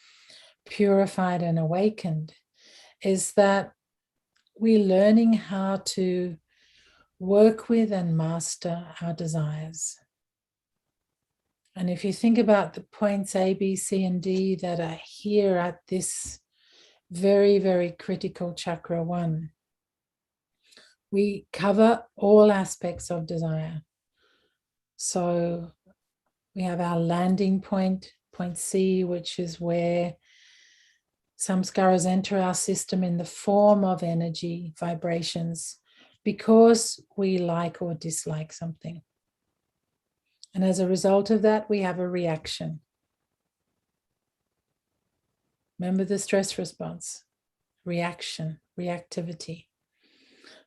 purified and awakened, is that we're learning how to work with and master our desires. And if you think about the points A, B, C, and D that are here at this very, very critical chakra 1, we cover all aspects of desire. So we have our landing point, point C, which is where samskaras enter our system in the form of energy, vibrations, because we like or dislike something. And as a result of that, we have a reaction. Remember the stress response, reaction, reactivity.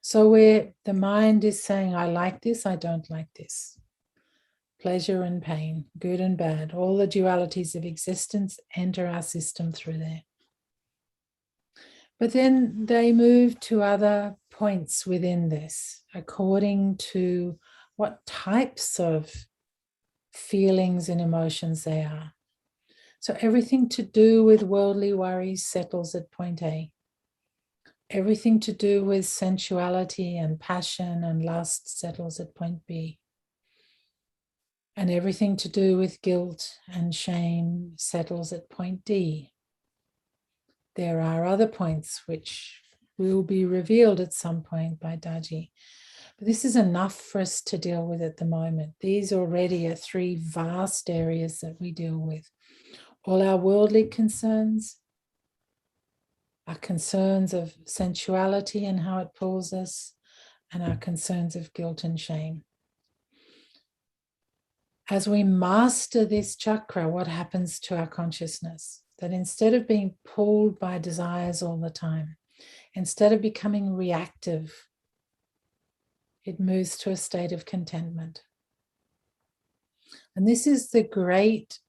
So where the mind is saying, I like this, I don't like this. Pleasure and pain, good and bad, all the dualities of existence enter our system through there. But then they move to other points within this according to what types of feelings and emotions they are. So everything to do with worldly worries settles at point A. Everything to do with sensuality and passion and lust settles at point B. And everything to do with guilt and shame settles at point D. There are other points which will be revealed at some point by Daji. But this is enough for us to deal with at the moment. These already are 3 vast areas that we deal with. All our worldly concerns, our concerns of sensuality and how it pulls us, and our concerns of guilt and shame. As we master this chakra, what happens to our consciousness? That instead of being pulled by desires all the time, instead of becoming reactive, it moves to a state of contentment. And this is the great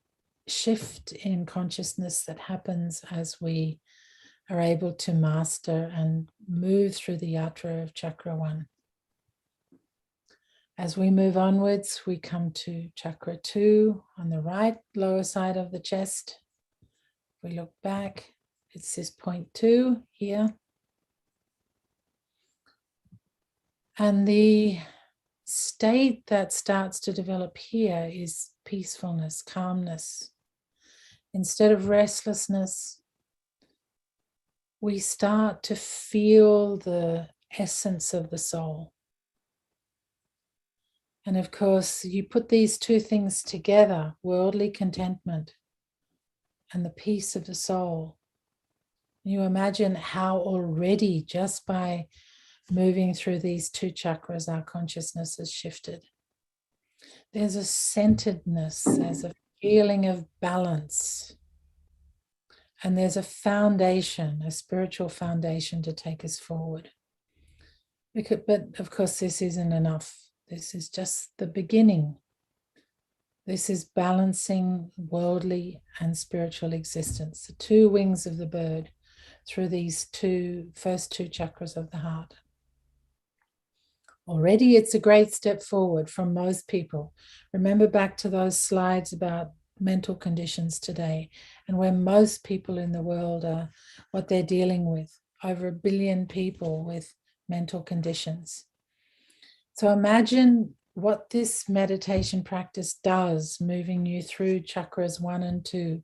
shift in consciousness that happens as we are able to master and move through the yatra of chakra 1. As we move onwards, we come to chakra 2 on the right lower side of the chest. We look back, it's this point 2 here. And the state that starts to develop here is peacefulness, calmness. Instead of restlessness, we start to feel the essence of the soul. And of course, you put these 2 things together, worldly contentment and the peace of the soul. You imagine how already just by moving through these 2 chakras, our consciousness has shifted. There's a centeredness, there's a feeling of balance. And there's a foundation, a spiritual foundation to take us forward. But of course, this isn't enough. This is just the beginning. This is balancing worldly and spiritual existence, the 2 wings of the bird through these first two chakras of the heart. Already it's a great step forward from most people. Remember back to those slides about mental conditions today and where most people in the world are, what they're dealing with. Over 1 billion people with mental conditions. So imagine what this meditation practice does, moving you through chakras 1 and 2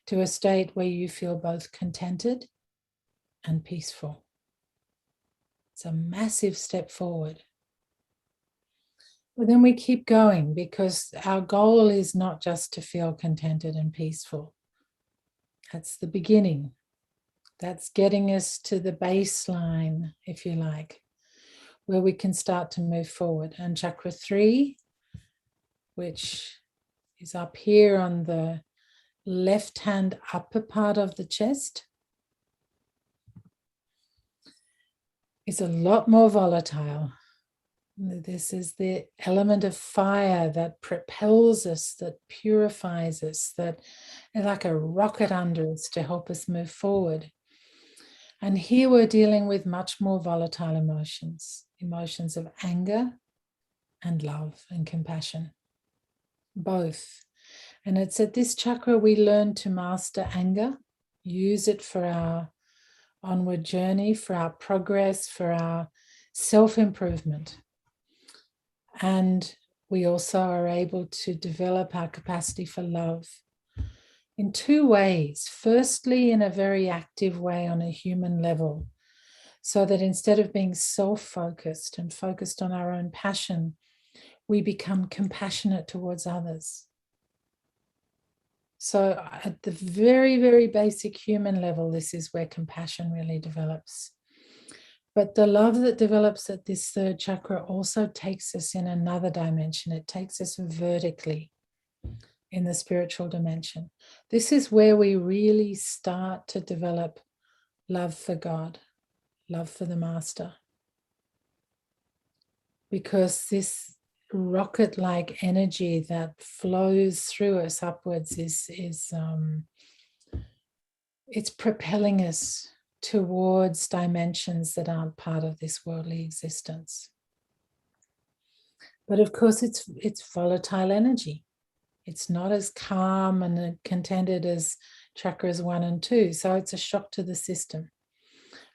to a state where you feel both contented and peaceful. It's a massive step forward. But then we keep going because our goal is not just to feel contented and peaceful. That's the beginning. That's getting us to the baseline, if you like, where we can start to move forward. And chakra 3, which is up here on the left-hand upper part of the chest, is a lot more volatile. This is the element of fire that propels us, that purifies us, that is like a rocket under us to help us move forward. And here we're dealing with much more volatile emotions, emotions of anger and love and compassion, both. And it's at this chakra we learn to master anger, use it for our onward journey, for our progress, for our self-improvement. And we also are able to develop our capacity for love in 2 ways. Firstly, in a very active way on a human level, so that instead of being self-focused and focused on our own passion, we become compassionate towards others. So at the very, very basic human level, this is where compassion really develops. But the love that develops at this 3rd chakra also takes us in another dimension. It takes us vertically in the spiritual dimension. This is where we really start to develop love for God, love for the Master. Because this rocket-like energy that flows through us upwards it's propelling us towards dimensions that aren't part of this worldly existence. But of course, it's volatile energy. It's not as calm and contented as chakras 1 and 2. So it's a shock to the system.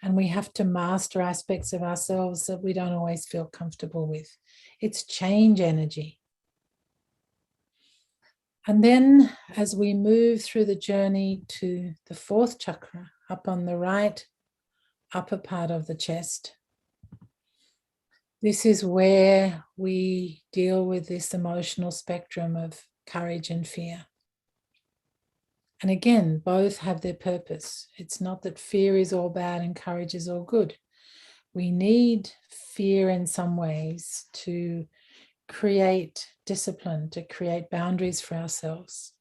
And we have to master aspects of ourselves that we don't always feel comfortable with. It's change energy. And then as we move through the journey to the 4th chakra, up on the right upper part of the chest, this is where we deal with this emotional spectrum of courage and fear. And again, both have their purpose. It's not that fear is all bad and courage is all good. We need fear in some ways to create discipline, to create boundaries for ourselves.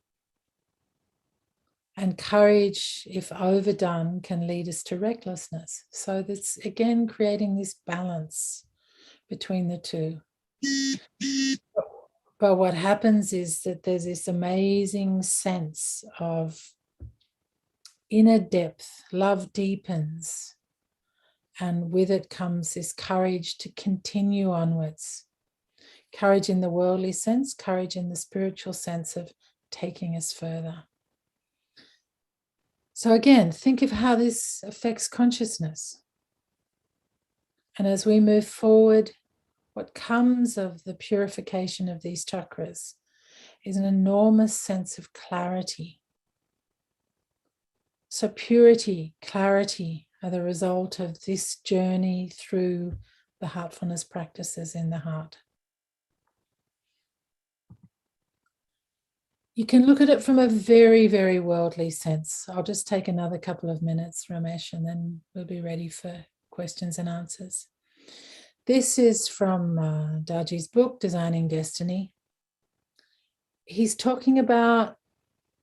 And courage, if overdone, can lead us to recklessness. So that's, again, creating this balance between the two. But what happens is that there's this amazing sense of inner depth. Love deepens. And with it comes this courage to continue onwards. Courage in the worldly sense, courage in the spiritual sense of taking us further. So again, think of how this affects consciousness. And as we move forward, what comes of the purification of these chakras is an enormous sense of clarity. So purity, clarity are the result of this journey through the heartfulness practices in the heart. You can look at it from a very, very worldly sense. I'll just take another couple of minutes, Ramesh, and then we'll be ready for questions and answers. This is from Daji's book, Designing Destiny. He's talking about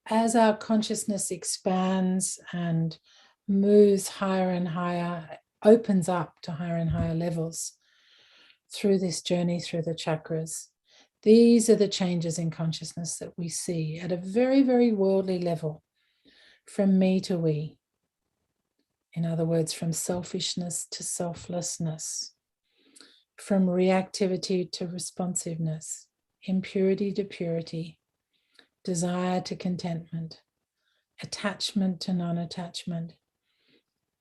as our consciousness expands and moves higher and higher, opens up to higher and higher levels through this journey through the chakras. These are the changes in consciousness that we see at a very, very worldly level, from me to we. In other words, from selfishness to selflessness, from reactivity to responsiveness, impurity to purity, desire to contentment, attachment to non-attachment,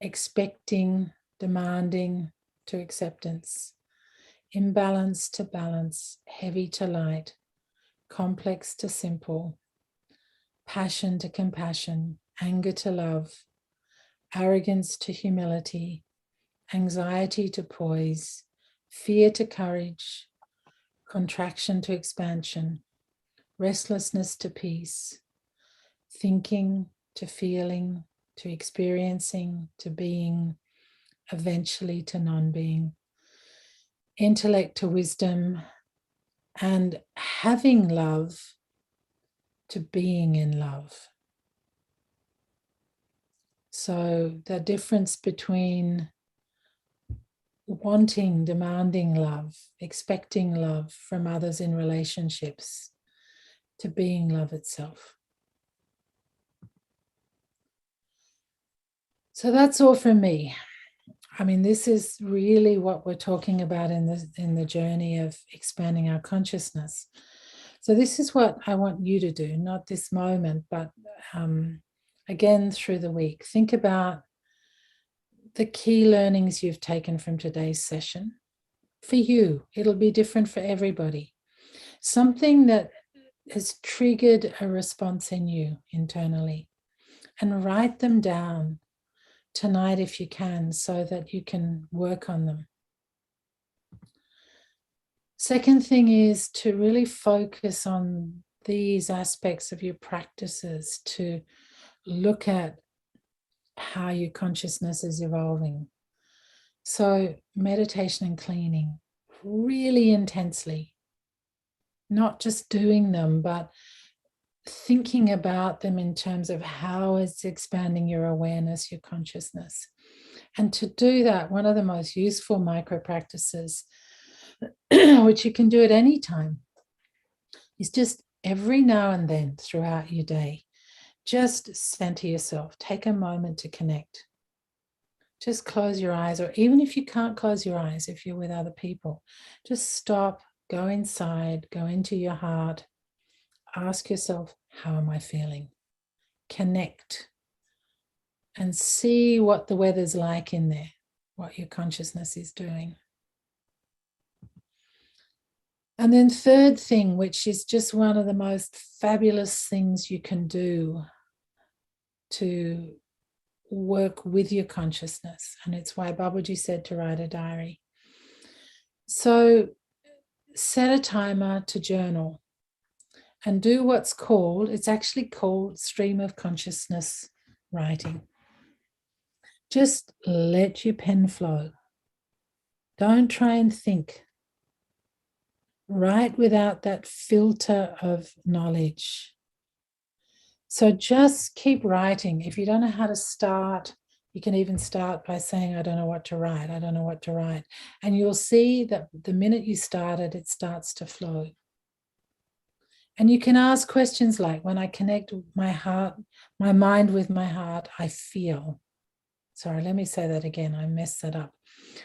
expecting, demanding to acceptance, imbalance to balance, heavy to light, complex to simple, passion to compassion, anger to love, arrogance to humility, anxiety to poise, fear to courage, contraction to expansion, restlessness to peace, thinking to feeling, to experiencing, to being, eventually to non-being, intellect to wisdom, and having love to being in love. So the difference between wanting, demanding love, expecting love from others in relationships, to being love itself. So that's all from me. I mean, this is really what we're talking about in the journey of expanding our consciousness. So this is what I want you to do, not this moment, but again through the week. Think about the key learnings you've taken from today's session. For you, it'll be different for everybody. Something that has triggered a response in you internally, and write them down tonight if you can, so that you can work on them. Second thing is to really focus on these aspects of your practices, to look at how your consciousness is evolving. So meditation and cleaning really intensely, not just doing them, but thinking about them in terms of how it's expanding your awareness, your consciousness. And to do that, one of the most useful micro practices, which you can do at any time, is just every now and then throughout your day, just center yourself, take a moment to connect. just close your eyes, or even if you can't close your eyes, if you're with other people, just stop, go inside, go into your heart, ask yourself, how am I feeling? Connect and see what the weather's like in there, what your consciousness is doing. And then third thing, which is just one of the most fabulous things you can do to work with your consciousness, and it's why Babaji said to write a diary. So set a timer to journal and do what's called, it's actually called stream of consciousness writing. Just let your pen flow. Don't try and think. Write without that filter of knowledge. So just keep writing. If you don't know how to start, you can even start by saying, I don't know what to write. I don't know what to write. And you'll see that the minute you started, it starts to flow. And you can ask questions like, when I connect my heart, my mind with my heart, I feel. Sorry, let me say that again. I messed that up.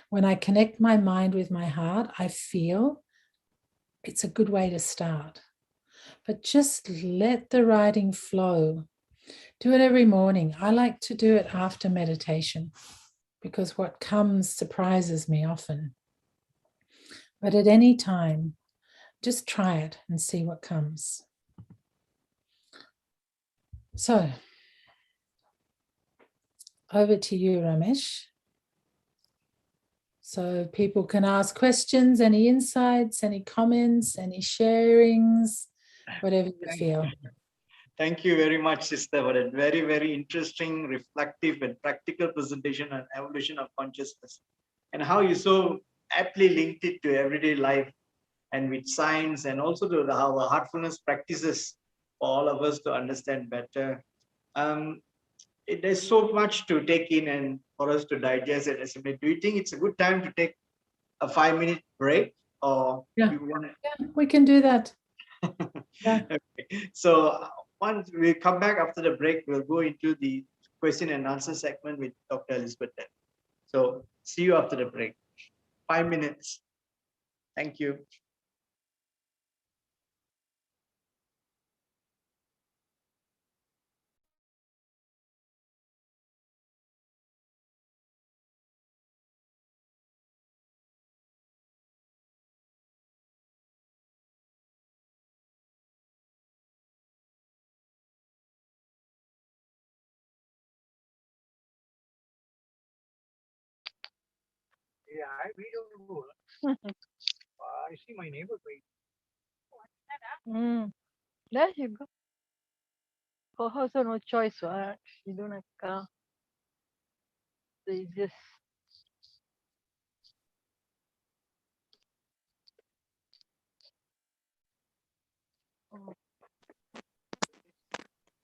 When I connect my mind with my heart, I feel. It's a good way to start. But just let the writing flow. Do it every morning. I like to do it after meditation because what comes surprises me often. But at any time, just try it and see what comes. So, over to you, Ramesh. So people can ask questions, any insights, any comments, any sharings, whatever you feel. Thank you very much, sister, for a very, very interesting, reflective, and practical presentation on evolution of consciousness and how you so aptly linked it to everyday life and with science, and also to how heartfulness practices for all of us to understand better. There's so much to take in and for us to digest and assimilate. Do you think it's a good time to take a 5-minute break, or Yeah. you want to? Yeah, we can do that. Yeah. Okay. So once we come back after the break, we'll go into the question and answer segment with Dr. Elizabeth Denley. So see you after the break. 5 minutes. Thank you. Yeah, we don't go. I see my neighbor going. There you go. For her, also no choice, what? She don't have car. They just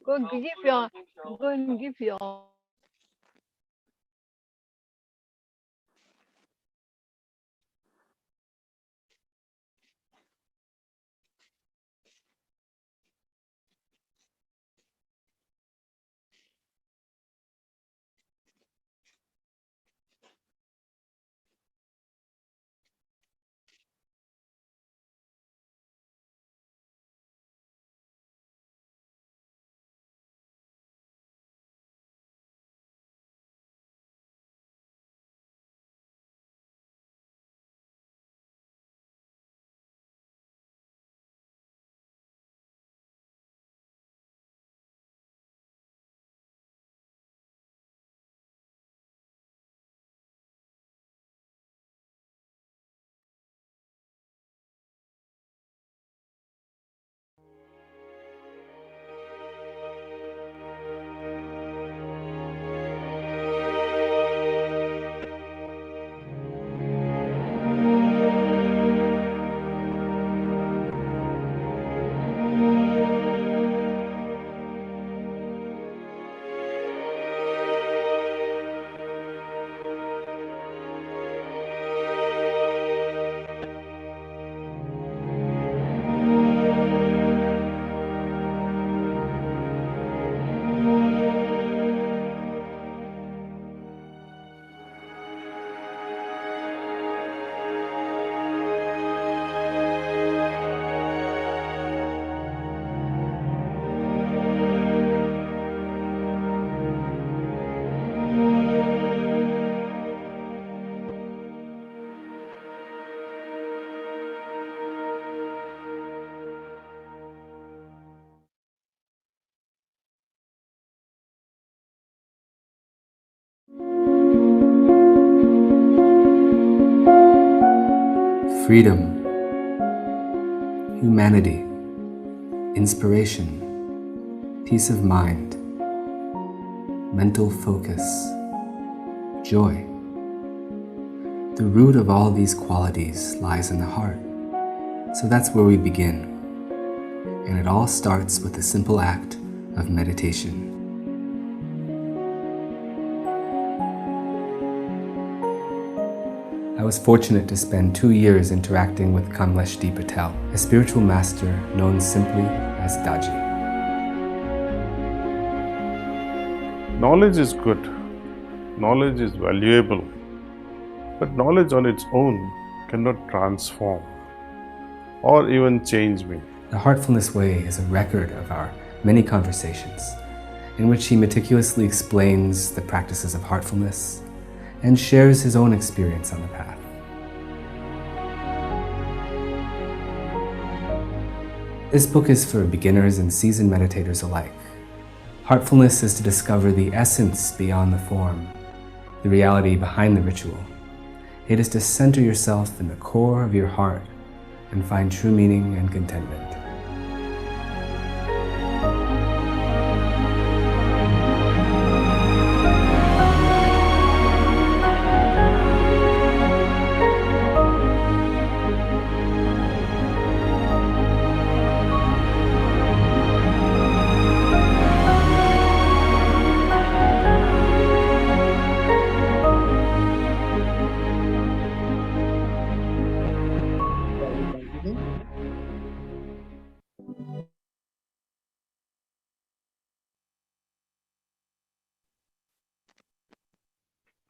go and give your freedom, humanity, inspiration, peace of mind, mental focus, joy. The root of all these qualities lies in the heart. So that's where we begin. And it all starts with the simple act of meditation. I was fortunate to spend 2 years interacting with Kamlesh D. Patel, a spiritual master known simply as Daji. Knowledge is good. Knowledge is valuable. But knowledge on its own cannot transform or even change me. The Heartfulness Way is a record of our many conversations in which he meticulously explains the practices of heartfulness and shares his own experience on the path. This book is for beginners and seasoned meditators alike. Heartfulness is to discover the essence beyond the form, the reality behind the ritual. It is to center yourself in the core of your heart and find true meaning and contentment.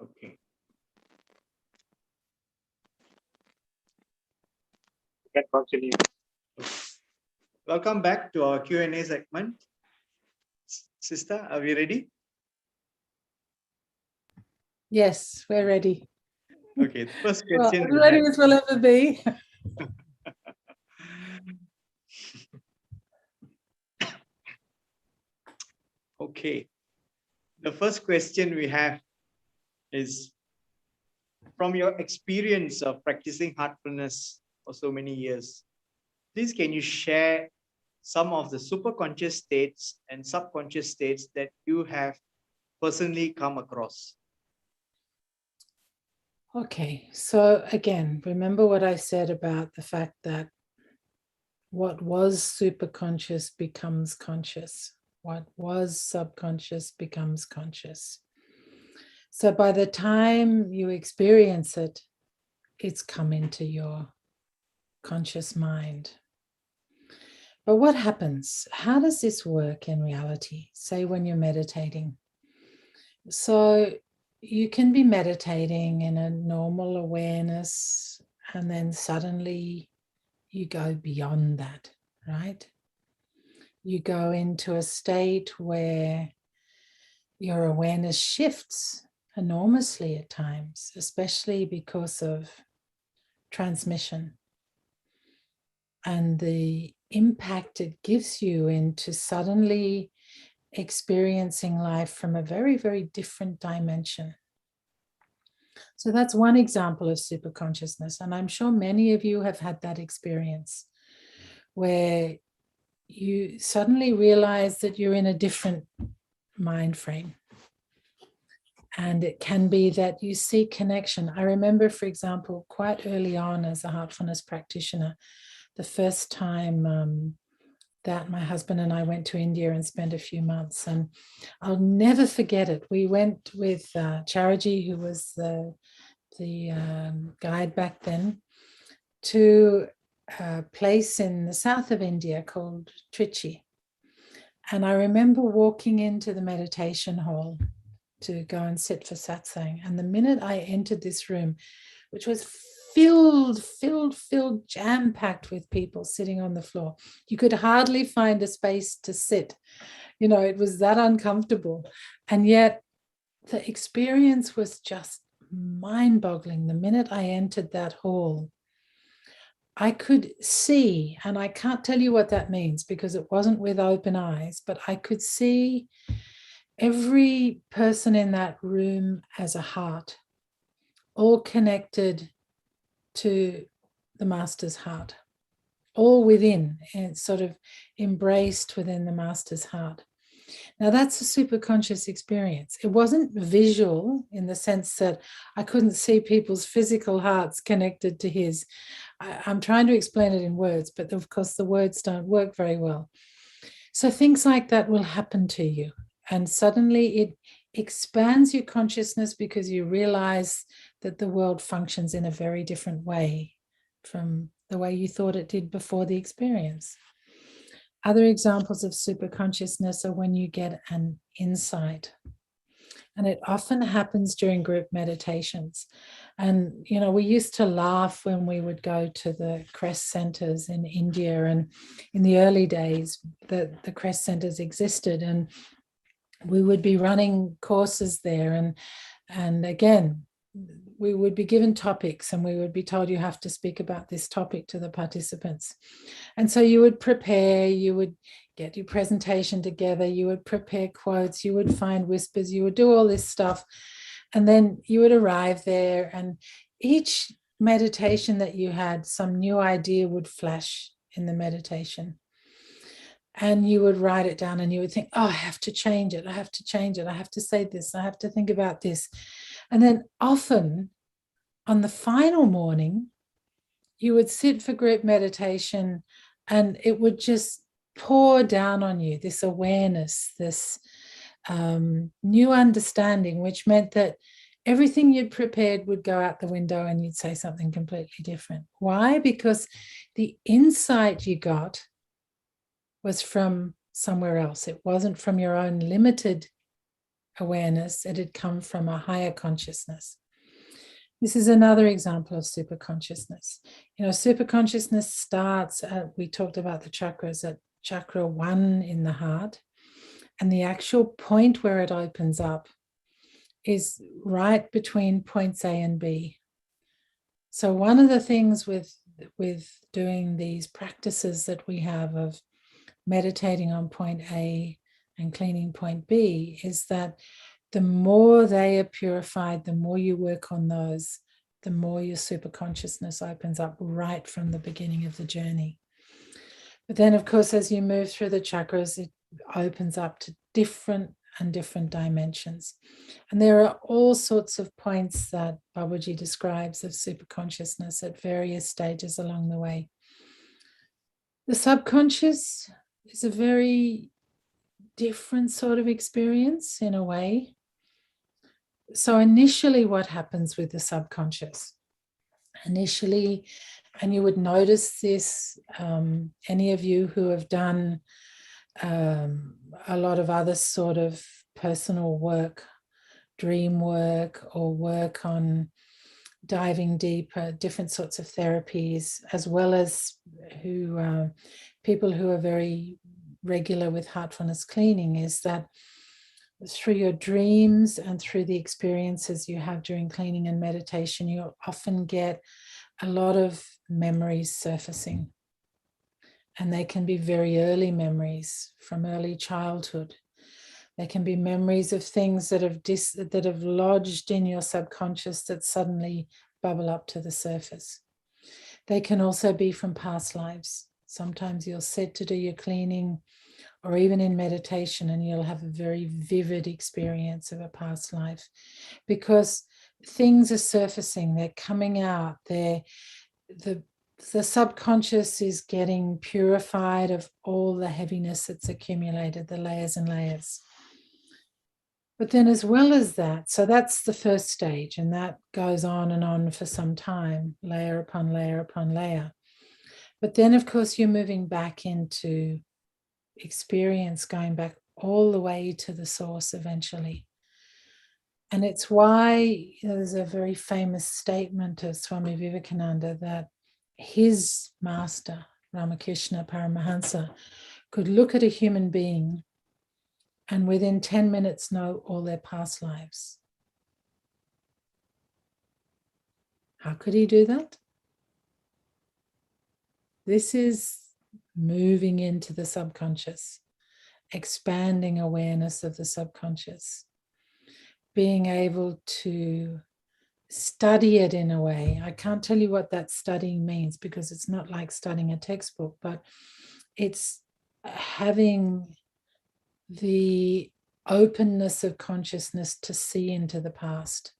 Okay. Can continue. Welcome back to our Q&A segment. Sister, are we ready? Yes, we're ready. Okay, the first Well, question. as ready as we'll ever be. Okay. The first question we have is, from your experience of practicing heartfulness for so many years, please can you share some of the superconscious states and subconscious states that you have personally come across? Okay, so again, remember what I said about the fact that what was superconscious becomes conscious. What was subconscious becomes conscious. So by the time you experience it, it's come into your conscious mind. But what happens? How does this work in reality? Say when you're meditating. So you can be meditating in a normal awareness, and then suddenly you go beyond that, right? You go into a state where your awareness shifts enormously at times, especially because of transmission and the impact it gives you into suddenly experiencing life from a very, very different dimension. So that's one example of superconsciousness. And I'm sure many of you have had that experience where you suddenly realize that you're in a different mind frame. And it can be that you see connection. I remember, for example, quite early on as a heartfulness practitioner, the first time that my husband and I went to India and spent a few months. And I'll never forget it. We went with Charaji, who was the guide back then, to a place in the south of India called Trichy. And I remember walking into the meditation hall to go and sit for satsang. And the minute I entered this room, which was filled, jam-packed with people sitting on the floor, you could hardly find a space to sit. You know, it was that uncomfortable. And yet the experience was just mind-boggling. The minute I entered that hall, I could see, and I can't tell you what that means because it wasn't with open eyes, but I could see every person in that room as a heart, all connected to the master's heart, all within, and sort of embraced within the master's heart. Now that's a superconscious experience. It wasn't visual in the sense that I couldn't see people's physical hearts connected to his. I'm trying to explain it in words, but of course the words don't work very well. So things like that will happen to you. And suddenly it expands your consciousness because you realize that the world functions in a very different way from the way you thought it did before the experience. Other examples of superconsciousness are when you get an insight. And it often happens during group meditations. And, you know, we used to laugh when we would go to the Crest centers in India. And in the early days, the Crest centers existed. And we would be running courses there. And again, we would be given topics and we would be told you have to speak about this topic to the participants. And so you would prepare, you would get your presentation together, you would prepare quotes, you would find whispers, you would do all this stuff. And then you would arrive there, and each meditation that you had, some new idea would flash in the meditation. And you would write it down and you would think, oh, I have to change it. I have to change it. I have to say this. I have to think about this. And then often on the final morning, you would sit for group meditation and it would just pour down on you, this awareness, this new understanding, which meant that everything you'd prepared would go out the window and you'd say something completely different. Why? Because the insight you got was from somewhere else. It wasn't from your own limited awareness. It had come from a higher consciousness. This is another example of superconsciousness. You know, superconsciousness starts at, we talked about the chakras, at chakra 1 in the heart. And the actual point where it opens up is right between points A and B. So one of the things with doing these practices that we have of meditating on point A and cleaning point B is that the more they are purified, the more you work on those, the more your superconsciousness opens up right from the beginning of the journey. But then, of course, as you move through the chakras, it opens up to different dimensions. And there are all sorts of points that Babaji describes of superconsciousness at various stages along the way. The subconscious is a very different sort of experience in a way. So initially what happens with the subconscious? Initially, and you would notice this, any of you who have done a lot of other sort of personal work, dream work, or work on diving deeper, different sorts of therapies, as well as people who are very regular with heartfulness cleaning, is that through your dreams and through the experiences you have during cleaning and meditation, you'll often get a lot of memories surfacing. And they can be very early memories from early childhood. They can be memories of things that have lodged in your subconscious that suddenly bubble up to the surface. They can also be from past lives. Sometimes you'll sit to do your cleaning or even in meditation and you'll have a very vivid experience of a past life because things are surfacing, they're coming out, the subconscious is getting purified of all the heaviness that's accumulated, the layers and layers. But then as well as that, so that's the first stage, and that goes on and on for some time, layer upon layer upon layer. But then, of course, you're moving back into experience, going back all the way to the source eventually. And it's why there's a very famous statement of Swami Vivekananda that his master, Ramakrishna Paramahansa, could look at a human being and within 10 minutes know all their past lives. How could he do that? This is moving into the subconscious, expanding awareness of the subconscious, being able to study it in a way. I can't tell you what that studying means because it's not like studying a textbook, but it's having the openness of consciousness to see into the past.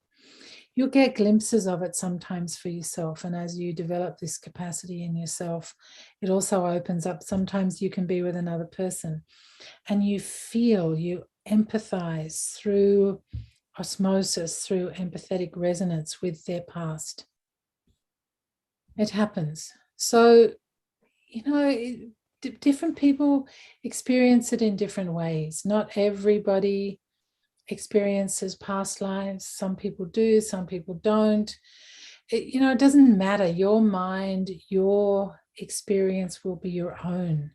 You'll get glimpses of it sometimes for yourself. And as you develop this capacity in yourself, it also opens up. Sometimes you can be with another person and you feel, you empathize through osmosis, through empathetic resonance with their past. It happens. So, you know, different people experience it in different ways. Not everybody experiences past lives. Some people do, some people don't. It doesn't matter. Your mind, your experience will be your own,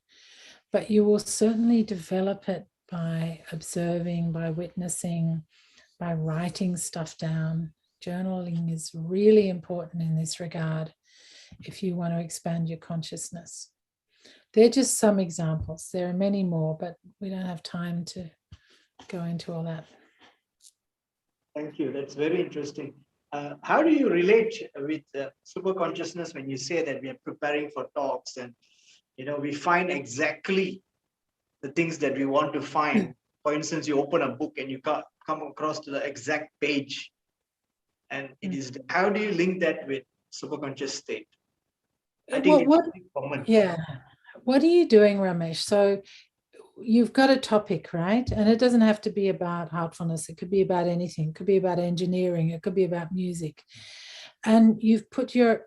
but you will certainly develop it by observing, by witnessing, by writing stuff down. Journaling is really important in this regard if you want to expand your consciousness. They're just some examples. There are many more, but we don't have time to go into all that. Thank you. That's very interesting. How do you relate with super consciousness when you say that we are preparing for talks and we find exactly the things that we want to find? For instance, you open a book and you come across to the exact page, and it is. How do you link that with superconscious state? I think it's common. Yeah. What are you doing, Ramesh? So you've got a topic, right? And it doesn't have to be about heartfulness. It could be about anything. It could be about engineering. It could be about music. And you've put your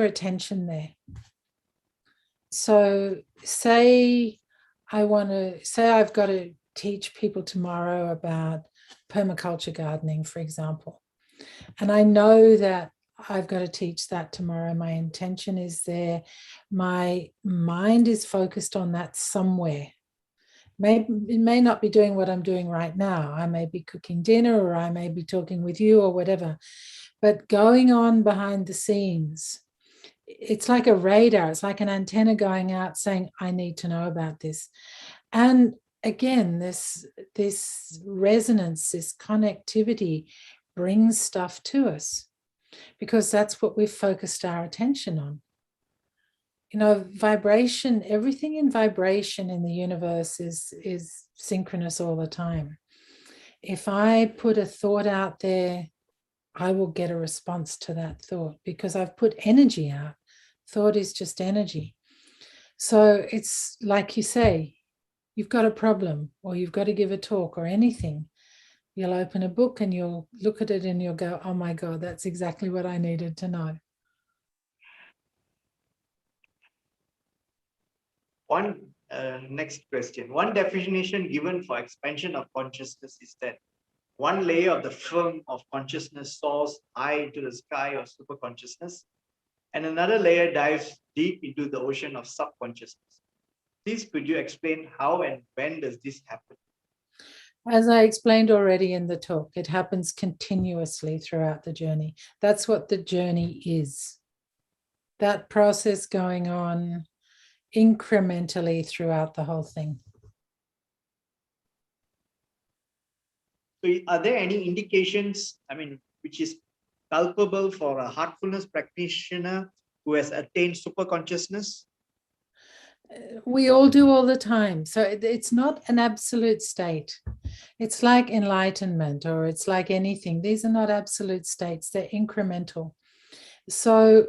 attention there. So say I've got to teach people tomorrow about permaculture gardening, for example. And I know that I've got to teach that tomorrow. My intention is there. My mind is focused on that somewhere. It may not be doing what I'm doing right now. I may be cooking dinner, or I may be talking with you, or whatever. But going on behind the scenes, it's like a radar. It's like an antenna going out saying, I need to know about this. And again, this resonance, this connectivity brings stuff to us because that's what we've focused our attention on. Vibration, everything in vibration in the universe is synchronous all the time. If I put a thought out there, I will get a response to that thought because I've put energy out. Thought is just energy. So it's like you say, you've got a problem or you've got to give a talk or anything. You'll open a book and you'll look at it and you'll go, oh my God, that's exactly what I needed to know. Next question. One definition given for expansion of consciousness is that one layer of the film of consciousness soars high into the sky of superconsciousness, and another layer dives deep into the ocean of subconsciousness. Please, could you explain how and when does this happen? As I explained already in the talk, it happens continuously throughout the journey. That's what the journey is. That process going on incrementally throughout the whole thing. So are there any indications, which is palpable for a heartfulness practitioner who has attained super consciousness? We all do all the time. So it's not an absolute state. It's like enlightenment, or it's like anything. These are not absolute states. They're incremental. So,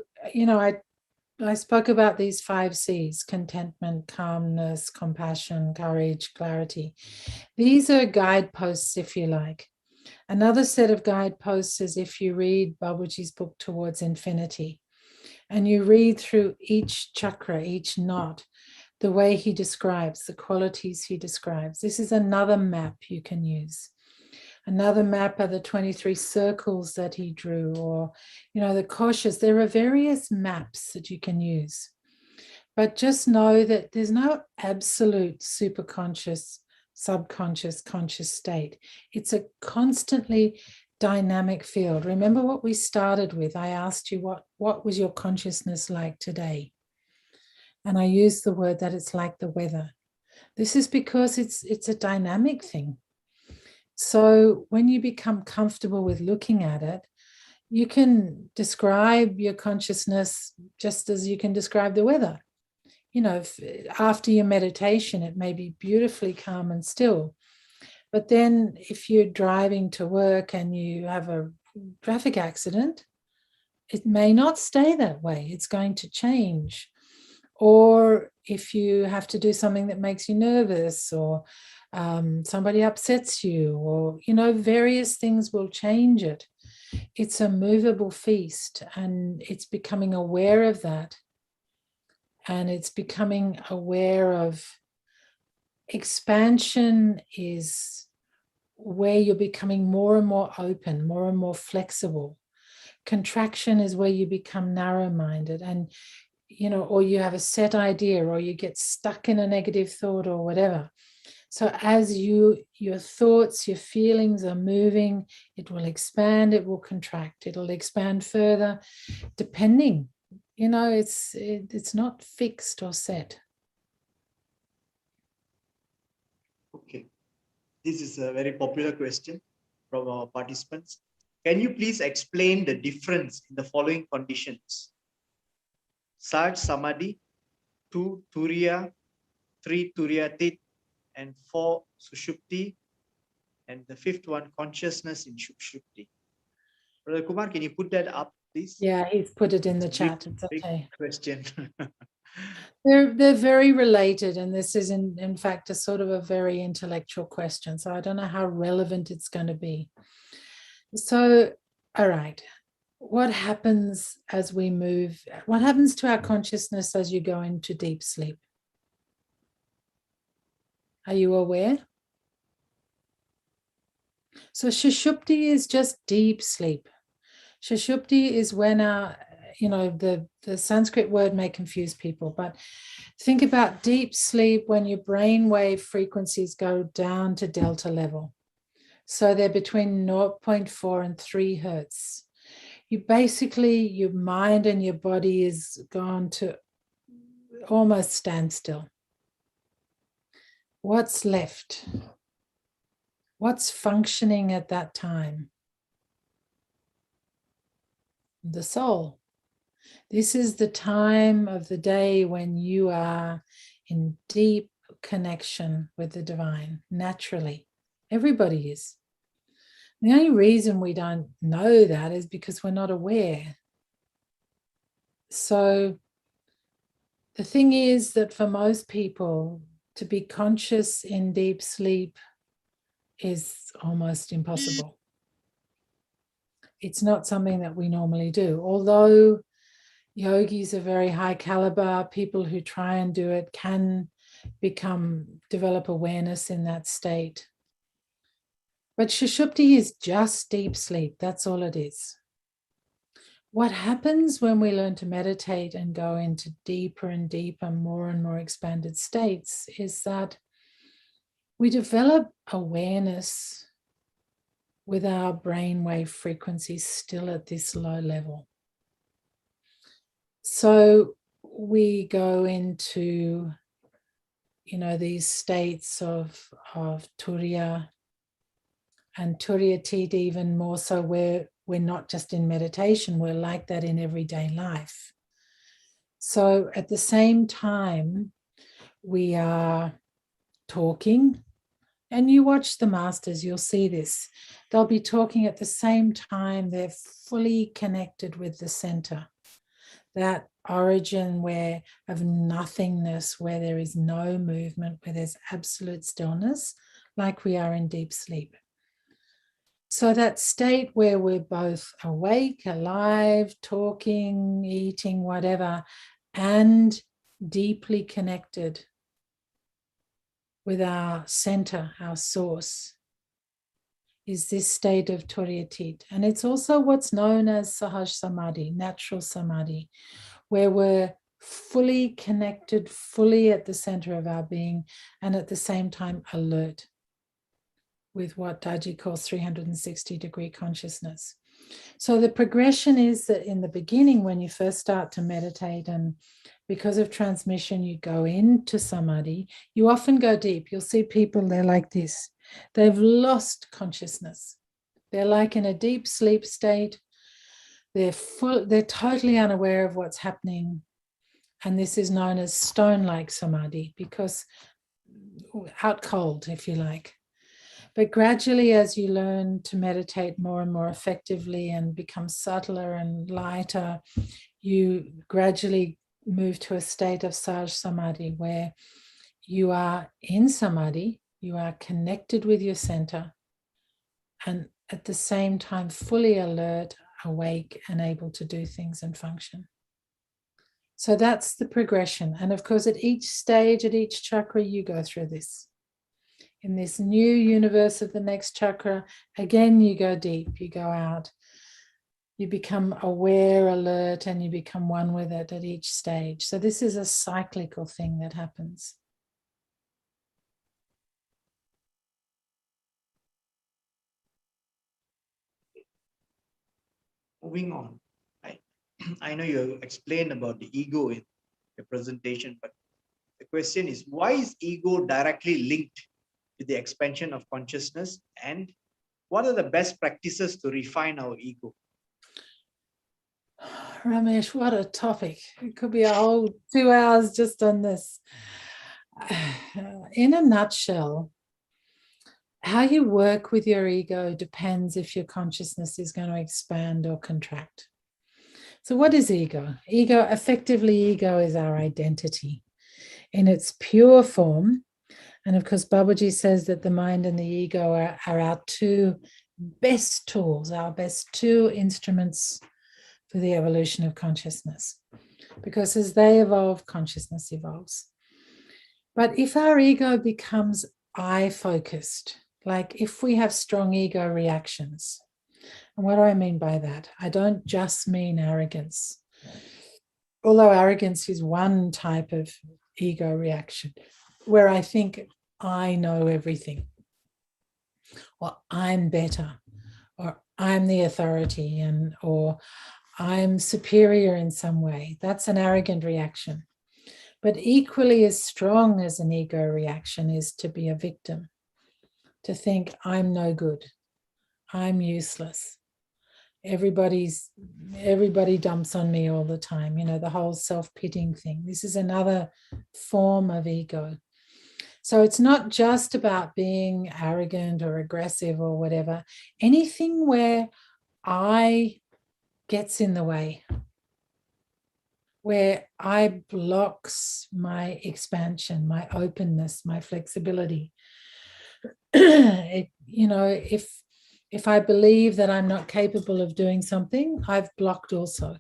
I spoke about these 5 C's: contentment, calmness, compassion, courage, clarity. These are guideposts, if you like. Another set of guideposts is if you read Babaji's book Towards Infinity, and you read through each chakra, each knot, the way he describes, the qualities he describes. This is another map you can use. Another map are the 23 circles that he drew, or, the koshas. There are various maps that you can use. But just know that there's no absolute superconscious, subconscious, conscious state. It's a constantly dynamic field. Remember what we started with. I asked you what was your consciousness like today? And I used the word that it's like the weather. This is because it's a dynamic thing. So when you become comfortable with looking at it, you can describe your consciousness just as you can describe the weather. You know, after your meditation, it may be beautifully calm and still. But then if you're driving to work and you have a traffic accident, it may not stay that way. It's going to change. Or if you have to do something that makes you nervous, or somebody upsets you, or, you know, various things will change it. It's a movable feast, and it's becoming aware of that. And it's becoming aware of expansion is where you're becoming more and more open, more and more flexible. Contraction is where you become narrow-minded, and, you know, or you have a set idea, or you get stuck in a negative thought or whatever. So as your thoughts, your feelings are moving, it will expand, it will contract, it'll expand further, depending. You know, it's not fixed or set. Okay. This is a very popular question from our participants. Can you please explain the difference in the following conditions? Saj Samadhi, 2 Turiya, 3 Turiyatit, and 4 Sushupti, and the 5th one, consciousness in Sushupti. Brother Kumar, can you put that up, please? Yeah, he's put it in the chat. It's okay. Big question. They're very related, and this is in fact a sort of a very intellectual question. So I don't know how relevant it's going to be. So, all right, what happens as we move? What happens to our consciousness as you go into deep sleep? Are you aware? So Sushupti is just deep sleep. Sushupti is when our, you know, the Sanskrit word may confuse people, but think about deep sleep when your brainwave frequencies go down to delta level. So they're between 0.4 and 3 hertz. You basically, your mind and your body is gone to almost standstill. What's left? What's functioning at that time? The soul. This is the time of the day when you are in deep connection with the divine, naturally. Everybody is. The only reason we don't know that is because we're not aware. So the thing is that for most people, to be conscious in deep sleep is almost impossible. It's not something that we normally do. Although yogis are very high caliber, people who try and do it can develop awareness in that state. But Sushupti is just deep sleep. That's all it is. What happens when we learn to meditate and go into deeper and deeper, more and more expanded states is that we develop awareness with our brainwave frequencies still at this low level. So we go into, you know, these states of Turiya and Turiyatit, even more so, where we're not just in meditation, we're like that in everyday life. So at the same time, we are talking, and you watch the masters, you'll see this. They'll be talking at the same time, they're fully connected with the center. That origin of nothingness, where there is no movement, where there's absolute stillness, like we are in deep sleep. So that state where we're both awake, alive, talking, eating, whatever, and deeply connected with our center, our source, is this state of Turiyatit. And it's also what's known as Sahaj Samadhi, natural Samadhi, where we're fully connected, fully at the center of our being, and at the same time alert, with what Daji calls 360-degree consciousness. So the progression is that in the beginning, when you first start to meditate, and because of transmission, you go into Samadhi, you often go deep. You'll see people, they're like this. They've lost consciousness. They're like in a deep sleep state, they're totally unaware of what's happening. And this is known as stone-like samadhi, because out cold, if you like. But gradually, as you learn to meditate more and more effectively and become subtler and lighter, you gradually move to a state of Saj Samadhi, where you are in Samadhi, you are connected with your center, and at the same time fully alert, awake, and able to do things and function. So that's the progression. And of course, at each stage, at each chakra, you go through this. In this new universe of the next chakra, again, you go deep, you go out. You become aware, alert, and you become one with it at each stage. So this is a cyclical thing that happens. Moving on. I know you explained about the ego in your presentation, but the question is, why is ego directly linked to the expansion of consciousness, and what are the best practices to refine our ego? Ramesh, what a topic. It could be a whole 2 hours just on this. In a nutshell, how you work with your ego depends if your consciousness is going to expand or contract. So what is ego? Effectively, ego is our identity in its pure form. And of course, Babaji says that the mind and the ego are our two best tools, our best two instruments for the evolution of consciousness. Because as they evolve, consciousness evolves. But if our ego becomes I-focused, like if we have strong ego reactions, and what do I mean by that? I don't just mean arrogance. Although arrogance is one type of ego reaction, where I think I know everything, or I'm better, or I'm the authority, or I'm superior in some way. That's an arrogant reaction. But equally as strong as an ego reaction is to be a victim, to think I'm no good, I'm useless. Everybody dumps on me all the time, the whole self-pitying thing. This is another form of ego. So it's not just about being arrogant or aggressive or whatever. Anything where I gets in the way, where I blocks my expansion, my openness, my flexibility. If I believe that I'm not capable of doing something, I've blocked also.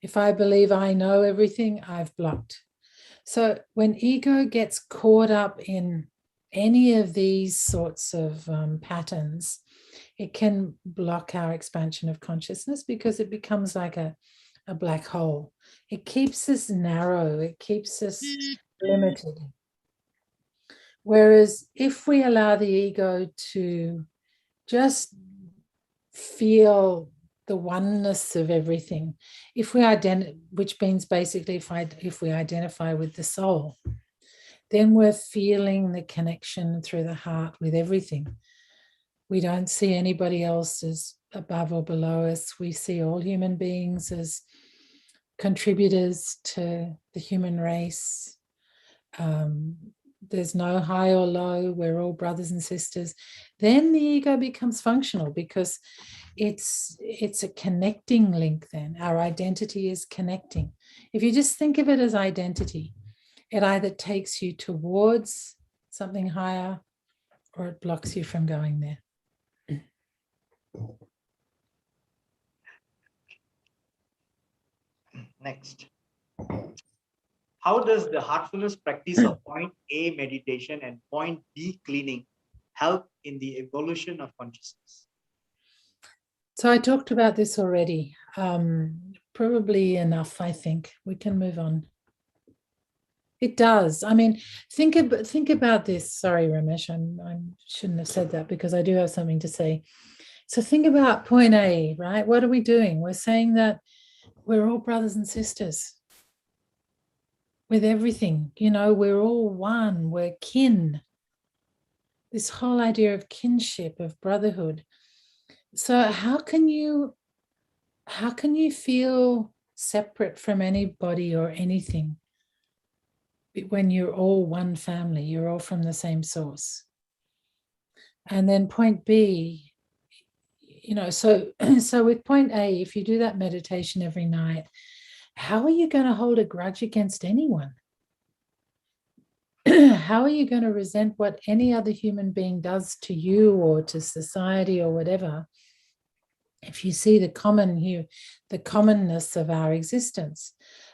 If I believe I know everything, I've blocked. So when ego gets caught up in any of these sorts of patterns, it can block our expansion of consciousness, because it becomes like a black hole. It keeps us narrow, it keeps us limited. Whereas if we allow the ego to just feel the oneness of everything, which means basically if we identify with the soul, then we're feeling the connection through the heart with everything. We don't see anybody else as above or below us. We see all human beings as contributors to the human race. There's no high or low. We're all brothers and sisters. Then the ego becomes functional, because it's a connecting link. Then our identity is connecting. If you just think of it as identity, it either takes you towards something higher, or it blocks you from going there. Next. How does the heartfulness practice of point A meditation and point B cleaning help in the evolution of consciousness? So I talked about this already. Probably enough, I think. We can move on. It does. I mean, think about this. Sorry, Ramesh, I shouldn't have said that, because I do have something to say. So think about point A, right? What are we doing? We're saying that we're all brothers and sisters with everything. We're all one. We're kin. This whole idea of kinship, of brotherhood. So how can you how can you feel separate from anybody or anything when you're all one family, you're all from the same source? And then point B, so with point A, if you do that meditation every night, how are you going to hold a grudge against anyone? How are you going to resent what any other human being does to you or to society or whatever, if you see the commonness of our existence?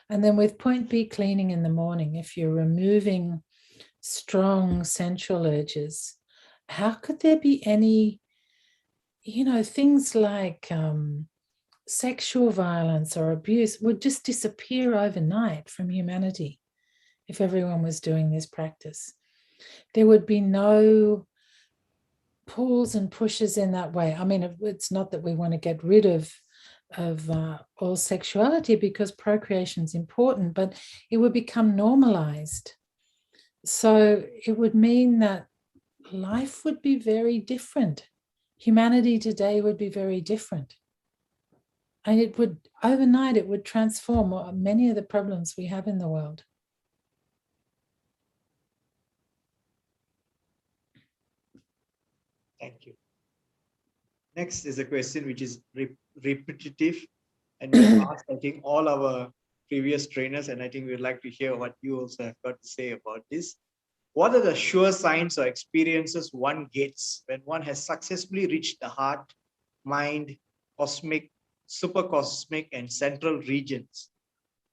And then with point B, cleaning in the morning, if you're removing strong sensual urges, how could there be any, things like sexual violence or abuse would just disappear overnight from humanity if everyone was doing this practice. There would be no pulls and pushes in that way. I mean, it's not that we want to get rid of all sexuality, because procreation is important, but it would become normalized. So it would mean that life would be very different. Humanity today would be very different. And it would, overnight, it would transform many of the problems we have in the world. Thank you. Next is a question which is repetitive, and we have asked, I think, all our previous trainers, and I think we'd like to hear what you also have got to say about this. What are the sure signs or experiences one gets when one has successfully reached the heart, mind, cosmic, supercosmic, and central regions?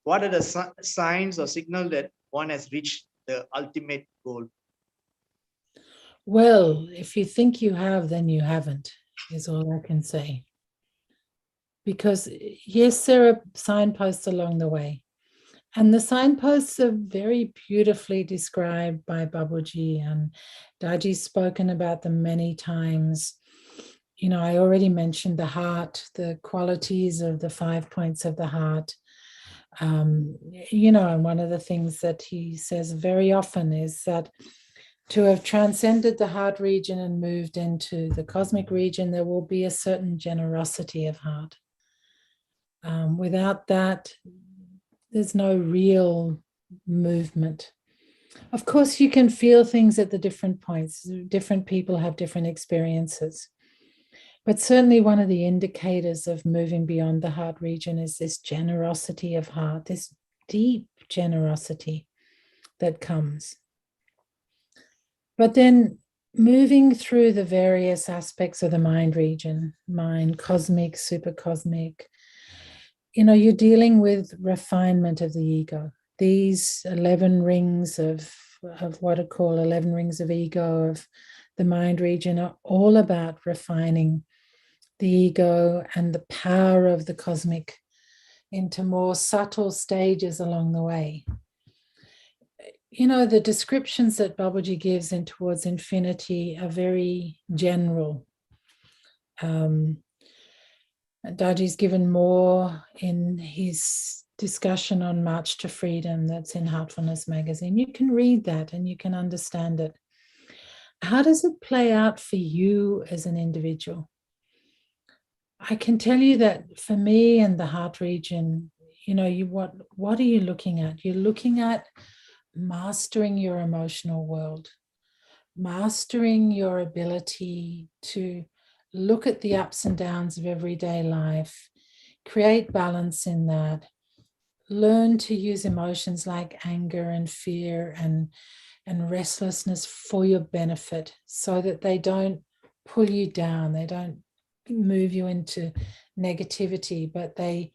What are the signs or signal that one has reached the ultimate goal? Well, if you think you have, then you haven't, is all I can say. Because yes, there are signposts along the way. And the signposts are very beautifully described by Babaji, and Daji's spoken about them many times. I already mentioned the heart, the qualities of the 5 points of the heart. And one of the things that he says very often is that to have transcended the heart region and moved into the cosmic region, there will be a certain generosity of heart. Without that, there's no real movement. Of course, you can feel things at the different points. Different people have different experiences. But certainly one of the indicators of moving beyond the heart region is this generosity of heart, this deep generosity that comes. But then moving through the various aspects of the mind region, mind, cosmic, supercosmic, you're dealing with refinement of the ego. These 11 rings of what I call 11 rings of ego of the mind region are all about refining the ego and the power of the cosmic into more subtle stages along the way. The descriptions that Babaji gives in Towards Infinity are very general. Daji's given more in his discussion on March to Freedom that's in Heartfulness magazine. You can read that and you can understand it. How does it play out for you as an individual? I can tell you that for me and the heart region, what are you looking at? You're looking at mastering your emotional world, mastering your ability to look at the ups and downs of everyday life, create balance in that, learn to use emotions like anger and fear and restlessness for your benefit, so that they don't pull you down, they don't move you into negativity, but they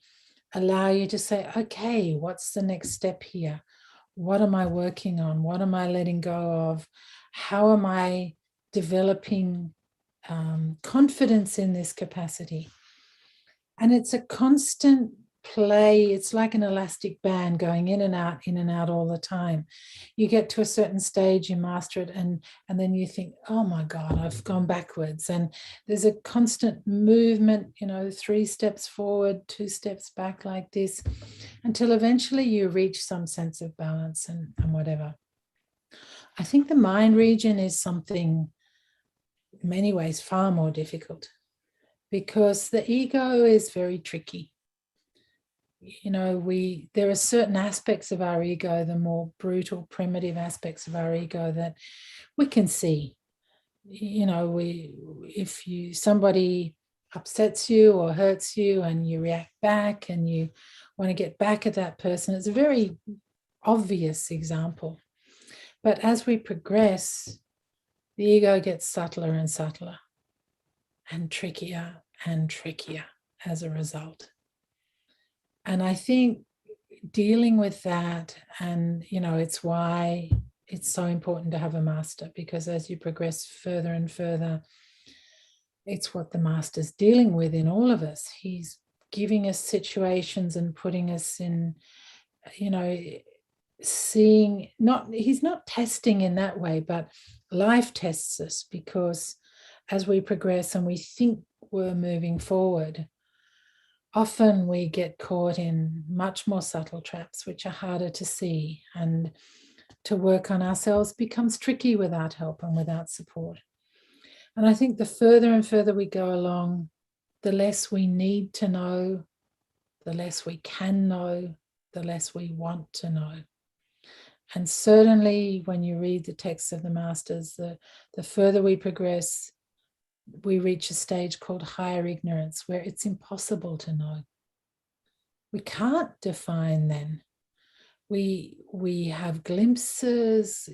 allow you to say, okay, what's the next step here? What am I working on? What am I letting go of? How am I developing confidence in this capacity? And it's a constant play. It's like an elastic band going in and out all the time. You get to a certain stage, you master it, and then you think, oh my God, I've gone backwards. And there's a constant movement, 3 steps forward, 2 steps back, like this, until eventually you reach some sense of balance and whatever. I think the mind region is something, in many ways, far more difficult, because the ego is very tricky. there are certain aspects of our ego, the more brutal, primitive aspects of our ego, that we can see. If somebody upsets you or hurts you and you react back and you want to get back at that person, it's a very obvious example. But as we progress, the ego gets subtler and subtler and trickier as a result. And I think dealing with that, and it's why it's so important to have a master, because as you progress further and further, it's what the master's dealing with in all of us. He's giving us situations and putting us in, seeing, he's not testing in that way, but life tests us, because as we progress and we think we're moving forward, often we get caught in much more subtle traps, which are harder to see, and to work on ourselves becomes tricky without help and without support. And I think the further and further we go along, the less we need to know, the less we can know, the less we want to know. And certainly when you read the texts of the masters, the further we progress, we reach a stage called higher ignorance, where it's impossible to know. We can't define then. We have glimpses.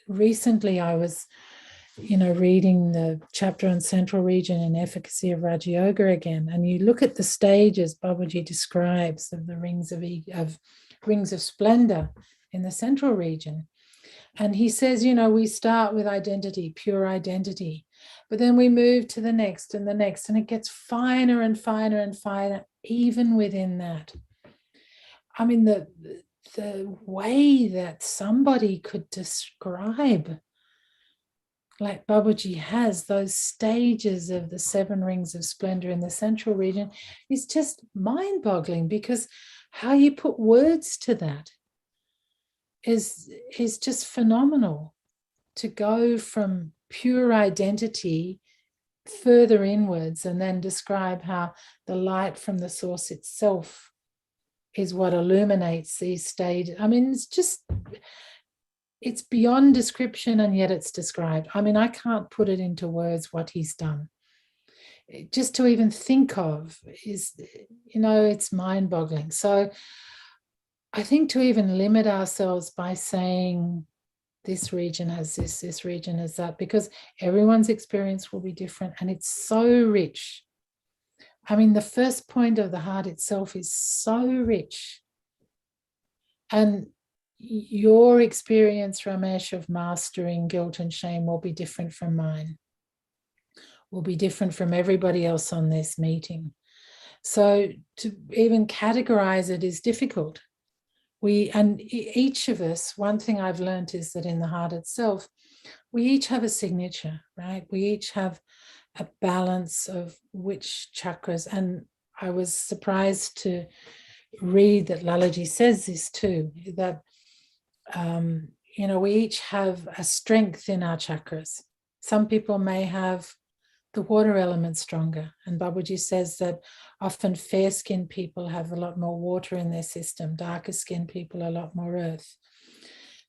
Recently I was reading the chapter on central region and efficacy of Raja Yoga again, and you look at the stages Babaji describes of the rings of splendor in the central region, and he says, we start with identity, pure identity, but then we move to the next and the next, and it gets finer and finer and finer even within that. I mean, the way that somebody could describe, like Babaji has, those stages of the 7 rings of splendor in the central region is just mind-boggling, because how you put words to that is just phenomenal. To go from pure identity further inwards and then describe how the light from the source itself is what illuminates these stages. I mean, it's beyond description, and yet it's described. I mean, I can't put it into words what he's done. Just to even think of is, it's mind-boggling. So I think to even limit ourselves by saying this region has this region has that, because everyone's experience will be different, and it's so rich. I mean, the first point of the heart itself is so rich. And your experience, Ramesh, of mastering guilt and shame will be different from mine, will be different from everybody else on this meeting. So to even categorize it is difficult. And each of us, one thing I've learned is that in the heart itself, we each have a signature, right? We each have a balance of which chakras. And I was surprised to read that Lalaji says this too, that we each have a strength in our chakras. Some people may have the water element stronger, and Babaji says that often fair-skinned people have a lot more water in their system, darker-skinned people a lot more earth.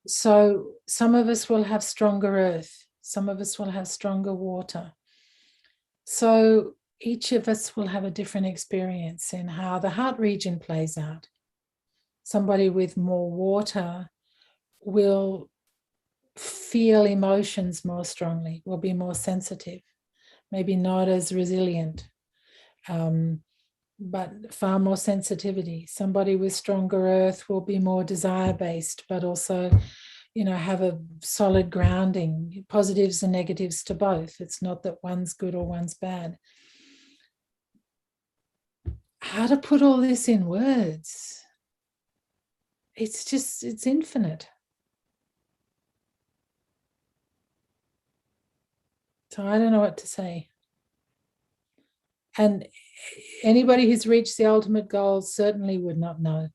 So some of us will have stronger earth, some of us will have stronger water. So each of us will have a different experience in how the heart region plays out. Somebody with more water will feel emotions more strongly, will be more sensitive, maybe not as resilient, but far more sensitivity. Somebody with stronger earth will be more desire-based, but also, have a solid grounding, positives and negatives to both. It's not that one's good or one's bad. How to put all this in words? It's infinite. So I don't know what to say. And anybody who's reached the ultimate goal certainly would not know.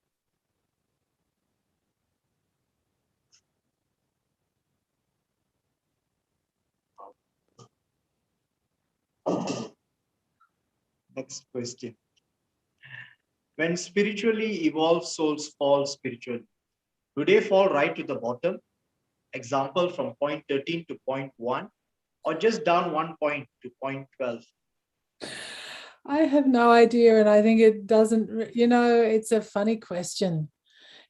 Next question. When spiritually evolved souls fall spiritually, do they fall right to the bottom? Example from point 13 to point 1, or just down 1 point to point 12? I have no idea, and I think it doesn't, it's a funny question.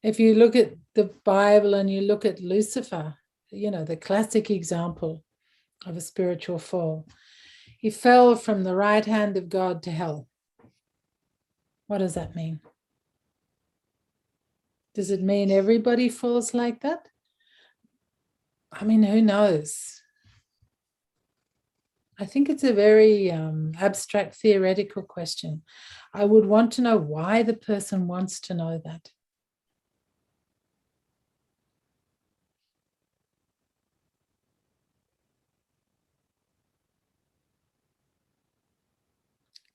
If you look at the Bible and you look at Lucifer, the classic example of a spiritual fall, he fell from the right hand of God to hell. What does that mean? Does it mean everybody falls like that? I mean, who knows? I think it's a very abstract, theoretical question. I would want to know why the person wants to know that.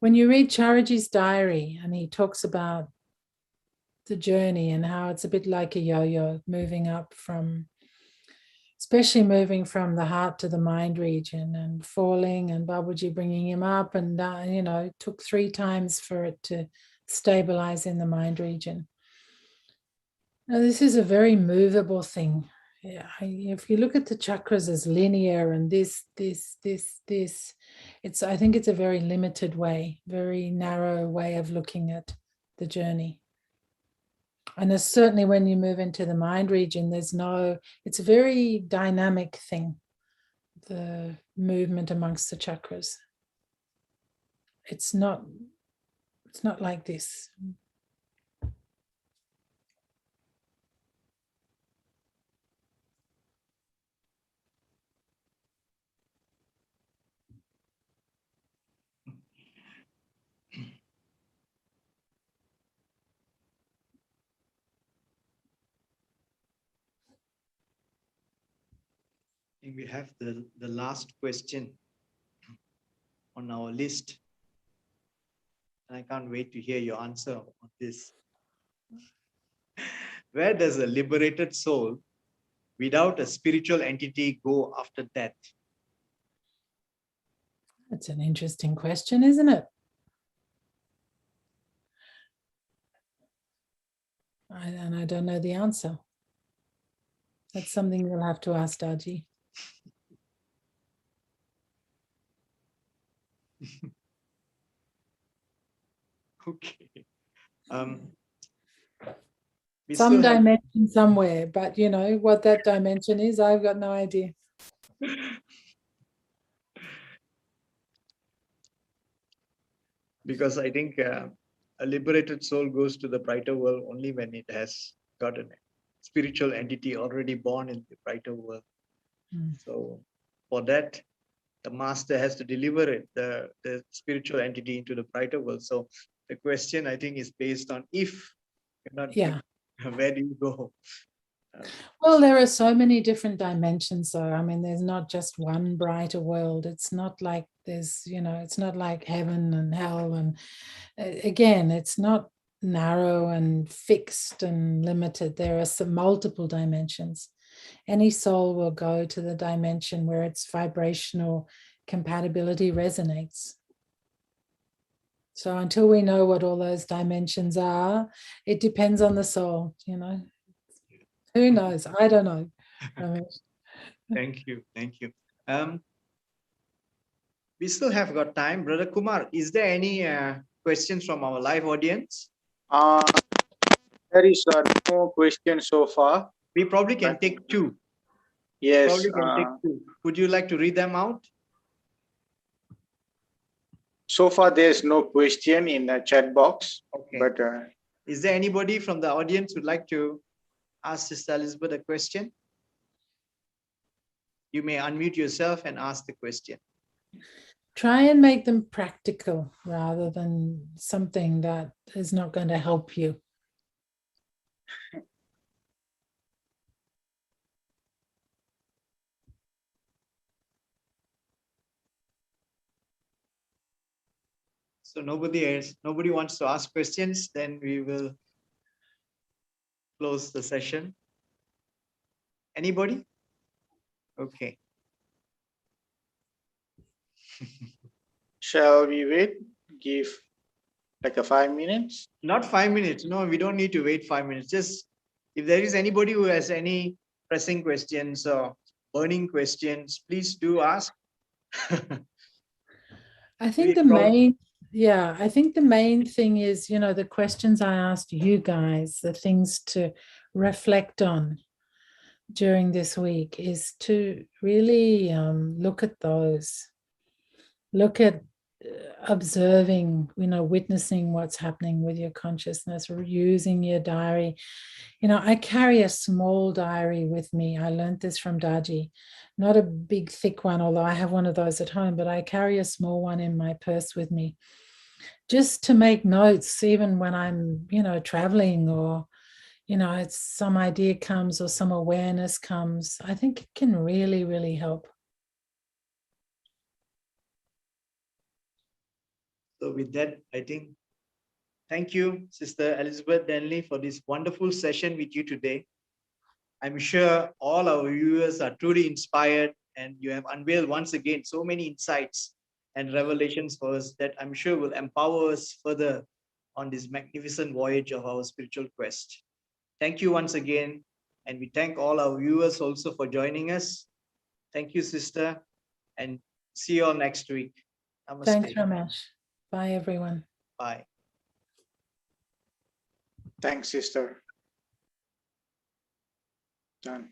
When you read Charaji's diary and he talks about the journey and how it's a bit like a yo-yo, moving up from, especially moving from the heart to the mind region and falling, and Babaji bringing him up, and it took 3 times for it to stabilize in the mind region. Now, this is a very movable thing. Yeah, if you look at the chakras as linear and this, I think it's a very limited way, very narrow way of looking at the journey. And there's certainly when you move into the mind region, it's a very dynamic thing, the movement amongst the chakras. It's not like this. We have the last question on our list. And I can't wait to hear your answer on this. Where does a liberated soul without a spiritual entity go after death? That's an interesting question, isn't it? And I don't know the answer. That's something you'll have to ask Daji. Okay. Some dimension somewhere, but what that dimension is, I've got no idea. Because I think a liberated soul goes to the brighter world only when it has got a spiritual entity already born in the brighter world. So for that, the master has to deliver it, the spiritual entity into the brighter world. So the question, I think, is based on if you're not, where do you go? Well, there are so many different dimensions, though. I mean, there's not just one brighter world. It's not like there's, it's not like heaven and hell. And again, it's not narrow and fixed and limited. There are some multiple dimensions. Any soul will go to the dimension where its vibrational compatibility resonates. So until we know what all those dimensions are, it depends on the soul, Who knows? I don't know. Thank you. We still have got time. Brother Kumar, is there any questions from our live audience? There is no question so far. We probably can take 2. Yes. Probably can take 2. Would you like to read them out? So far, there's no question in the chat box. Okay. But is there anybody from the audience who'd like to ask Sister Elizabeth a question? You may unmute yourself and ask the question. Try and make them practical rather than something that is not going to help you. So nobody wants to ask questions, then we will close the session. Anybody? Okay. Shall we wait? Give Like a 5 minutes? Not 5 minutes. No, we don't need to wait 5 minutes. Just if there is anybody who has any pressing questions or burning questions, please do ask. I think the main thing is, you know, the questions I asked you guys, the things to reflect on during this week is to really look at those. Look at observing, you know, witnessing what's happening with your consciousness, or using your diary. You know, I carry a small diary with me. I learned this from Daji, not a big thick one, although I have one of those at home, but I carry a small one in my purse with me just to make notes, even when I'm, you know, traveling, or, you know, it's some idea comes or some awareness comes. I think it can really, really help. So with that, I think, thank you, Sister Elizabeth Denley, for this wonderful session with you today. I'm sure all our viewers are truly inspired, and you have unveiled once again so many insights and revelations for us that I'm sure will empower us further on this magnificent voyage of our spiritual quest. Thank you once again, and we thank all our viewers also for joining us. Thank you, Sister, and see you all next week. Namaste. Thanks, Ramesh. Bye, everyone. Bye. Thanks, sister. Done.